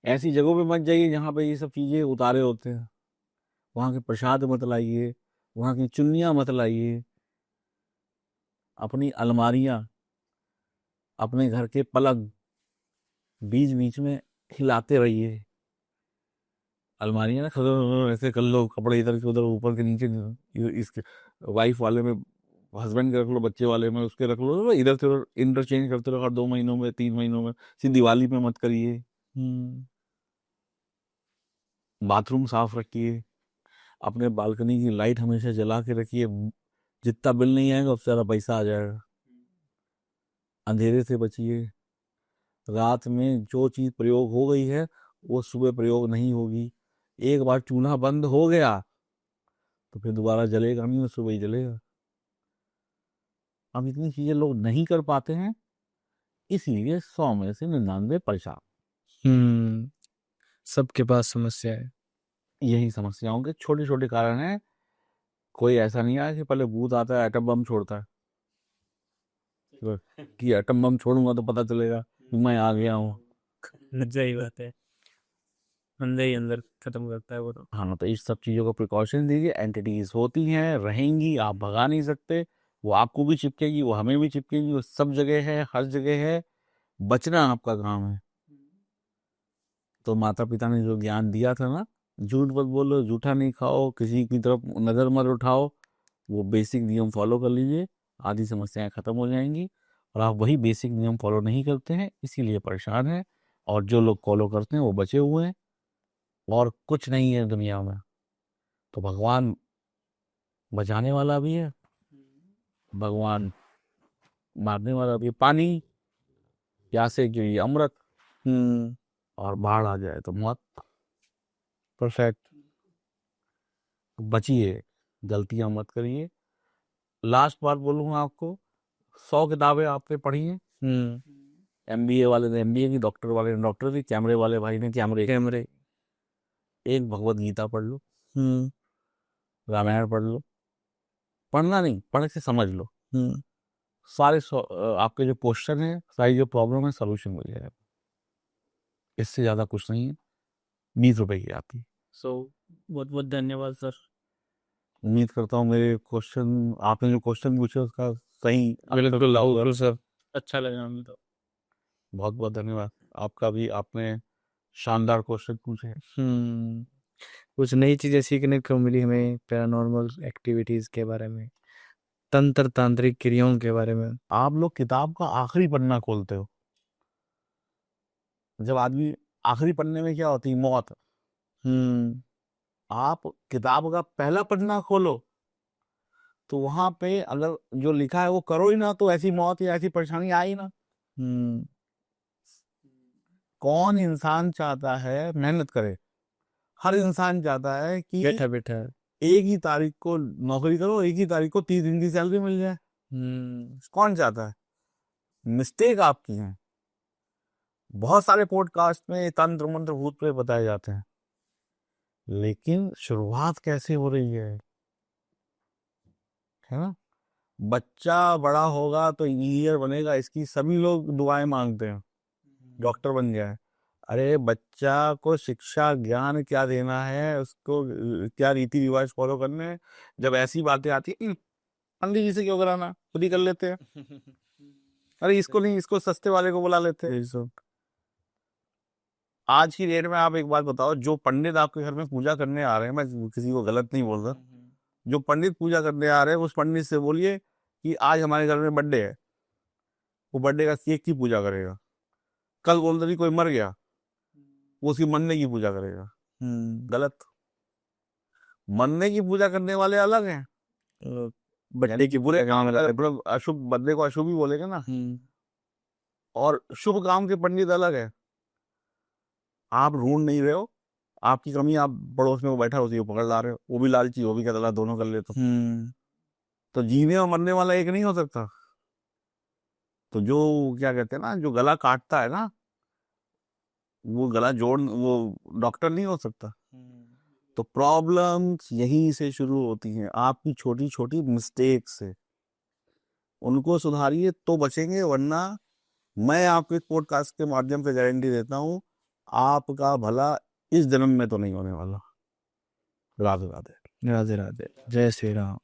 ऐसी जगहों पे मत जाइए जहाँ पे ये सब चीजें उतारे होते हैं, वहाँ के प्रसाद मत लाइए, वहाँ की चुन्नियाँ मत लाइए। अपनी अलमारियाँ, अपने घर के पलंग बीच बीच में हिलाते रहिए। अलमारी है ना, ऐसे कर लो, कपड़े इधर के उधर, ऊपर के नीचे, इसके वाइफ वाले में हस्बैंड के रख लो, बच्चे वाले में उसके रख लो, इधर से उधर इंटरचेंज करते रहो, हर 2 महीनों में 3 महीनों में। सिर्फ दिवाली पे मत करिए। बाथरूम साफ रखिए। अपने बालकनी की लाइट हमेशा जला के रखिए। जितना बिल नहीं आएगा उससे ज़्यादा पैसा आ जाएगा। अंधेरे से बचिए। रात में जो चीज़ प्रयोग हो गई है वो सुबह प्रयोग नहीं होगी। एक बार चूल्हा बंद हो गया तो फिर दोबारा जलेगा नहीं, वो सुबह ही जलेगा। अब इतनी चीजें लोग नहीं कर पाते हैं, इसलिए 100 में से 99 परेशान। सबके पास समस्या है। यही समस्याओं के छोटे छोटे कारण हैं। कोई ऐसा नहीं आया कि पहले भूत आता है एटम बम छोड़ता है, कि एटम बम छोड़ूंगा तो पता चलेगा कि मैं आ गया हूँ। सही बात है, अंदर ही अंदर खत्म करता है वो तो। हाँ, तो इस सब चीज़ों का प्रिकॉशन दीजिए। एंटिटीज होती हैं, रहेंगी, आप भगा नहीं सकते। वो आपको भी चिपकेगी, वो हमें भी चिपकेगी, वो सब जगह है, हर जगह है। बचना आपका काम है। तो माता पिता ने जो ज्ञान दिया था ना, झूठ मत बोलो, जूठा नहीं खाओ, किसी की तरफ नज़र मत उठाओ, वो बेसिक नियम फॉलो कर लीजिए, आधी समस्याएं खत्म हो जाएंगी। और आप वही बेसिक नियम फॉलो नहीं करते हैं, इसीलिए परेशान हैं। और जो लोग फॉलो करते हैं वो बचे हुए हैं। और कुछ नहीं है दुनिया में। तो भगवान बचाने वाला भी है, भगवान मारने वाला भी है। पानी प्यासे के लिए अमृत, और बाढ़ आ जाए तो मौत। परफेक्ट। बचिए, गलतियां मत करिए। लास्ट बार बोलूँगा आपको, 100 किताबें आपने पढ़ी हैं। MBA वाले ने MBA की, डॉक्टर वाले ने डॉक्टर की, कैमरे वाले भाई ने कैमरे। एक भगवत गीता पढ़ लो, रामायण पढ़ लो। पढ़ना नहीं, पढ़ के समझ लो। सारे आपके जो क्वेश्चन है, सारी जो प्रॉब्लम है, सोल्यूशन मिल जाएगा। इससे ज़्यादा कुछ नहीं है। 20 रुपए की आपकी। बहुत बहुत धन्यवाद सर। उम्मीद करता हूँ मेरे क्वेश्चन, आपने जो क्वेश्चन पूछे उसका सही बिल्कुल सर। अच्छा लगा हमें तो। बहुत बहुत धन्यवाद आपका भी, आपने शानदार क्वेश्चन पूछे। कुछ नई चीजें सीखने को मिली हमें, पैरानॉर्मल एक्टिविटीज के बारे में, तंत्र तांत्रिक क्रियाओं के बारे में। आप लोग किताब का आखिरी पन्ना खोलते हो, जब आदमी आखिरी पन्ने में क्या होती है, मौत। आप किताब का पहला पन्ना खोलो तो वहां पे अगर जो लिखा है वो करो ही ना, तो ऐसी मौत या ऐसी परेशानी आई ना। कौन इंसान चाहता है मेहनत करे? हर इंसान चाहता है कि बैठा बैठा एक ही तारीख को नौकरी करो, एक ही तारीख को 30 दिन की सैलरी मिल जाए। कौन चाहता है? मिस्टेक आपकी है। बहुत सारे पॉडकास्ट में तंत्र मंत्र भूत प्रेत बताए जाते हैं, लेकिन शुरुआत कैसे हो रही है ना? बच्चा बड़ा होगा तो इंजीनियर बनेगा, इसकी सभी लोग दुआएं मांगते हैं, डॉक्टर बन जाए। अरे बच्चा को शिक्षा ज्ञान क्या देना है, उसको क्या रीति रिवाज फॉलो करने हैं। जब ऐसी बातें आती है, पंडित जी से क्यों कराना, खुद ही कर लेते हैं। अरे इसको नहीं, इसको सस्ते वाले को बुला लेते हैं। आज की डेट में आप एक बात बताओ, जो पंडित आपके घर में पूजा करने आ रहे हैं, मैं किसी को गलत नहीं बोल रहा, जो पंडित पूजा करने आ रहे हैं उस पंडित से बोलिए कि आज हमारे घर में बर्थडे है, वो बर्थडे का केक की पूजा करेगा। कल बोल रही कोई मर गया, वो उसकी मरने की पूजा करेगा। गलत। मरने की पूजा करने वाले अलग हैं, बर्थडे की बुरे काम, अशुभ बर्थडे को अशुभ ही बोलेगा ना। और शुभ काम के पंडित अलग है। आप ढूंढ नहीं रहे हो, आपकी कमी आप पड़ोस में वो बैठा उसी को पकड़ ला रहे हो, वो भी लालची, वो भी कहता ला, दोनों कर ले तो जीने और मरने वाला एक नहीं हो सकता। तो जो क्या कहते हैं ना, जो गला काटता है ना, वो गला जोड़, वो डॉक्टर नहीं हो सकता। तो प्रॉब्लम्स यहीं से शुरू होती हैं, आपकी छोटी छोटी मिस्टेक से। उनको सुधारिए तो बचेंगे, वरना मैं आपके इस पॉडकास्ट के माध्यम से गारंटी देता हूँ, आपका भला इस जन्म में तो नहीं होने वाला। राधे राधे। राधे राधे। जय श्री राम।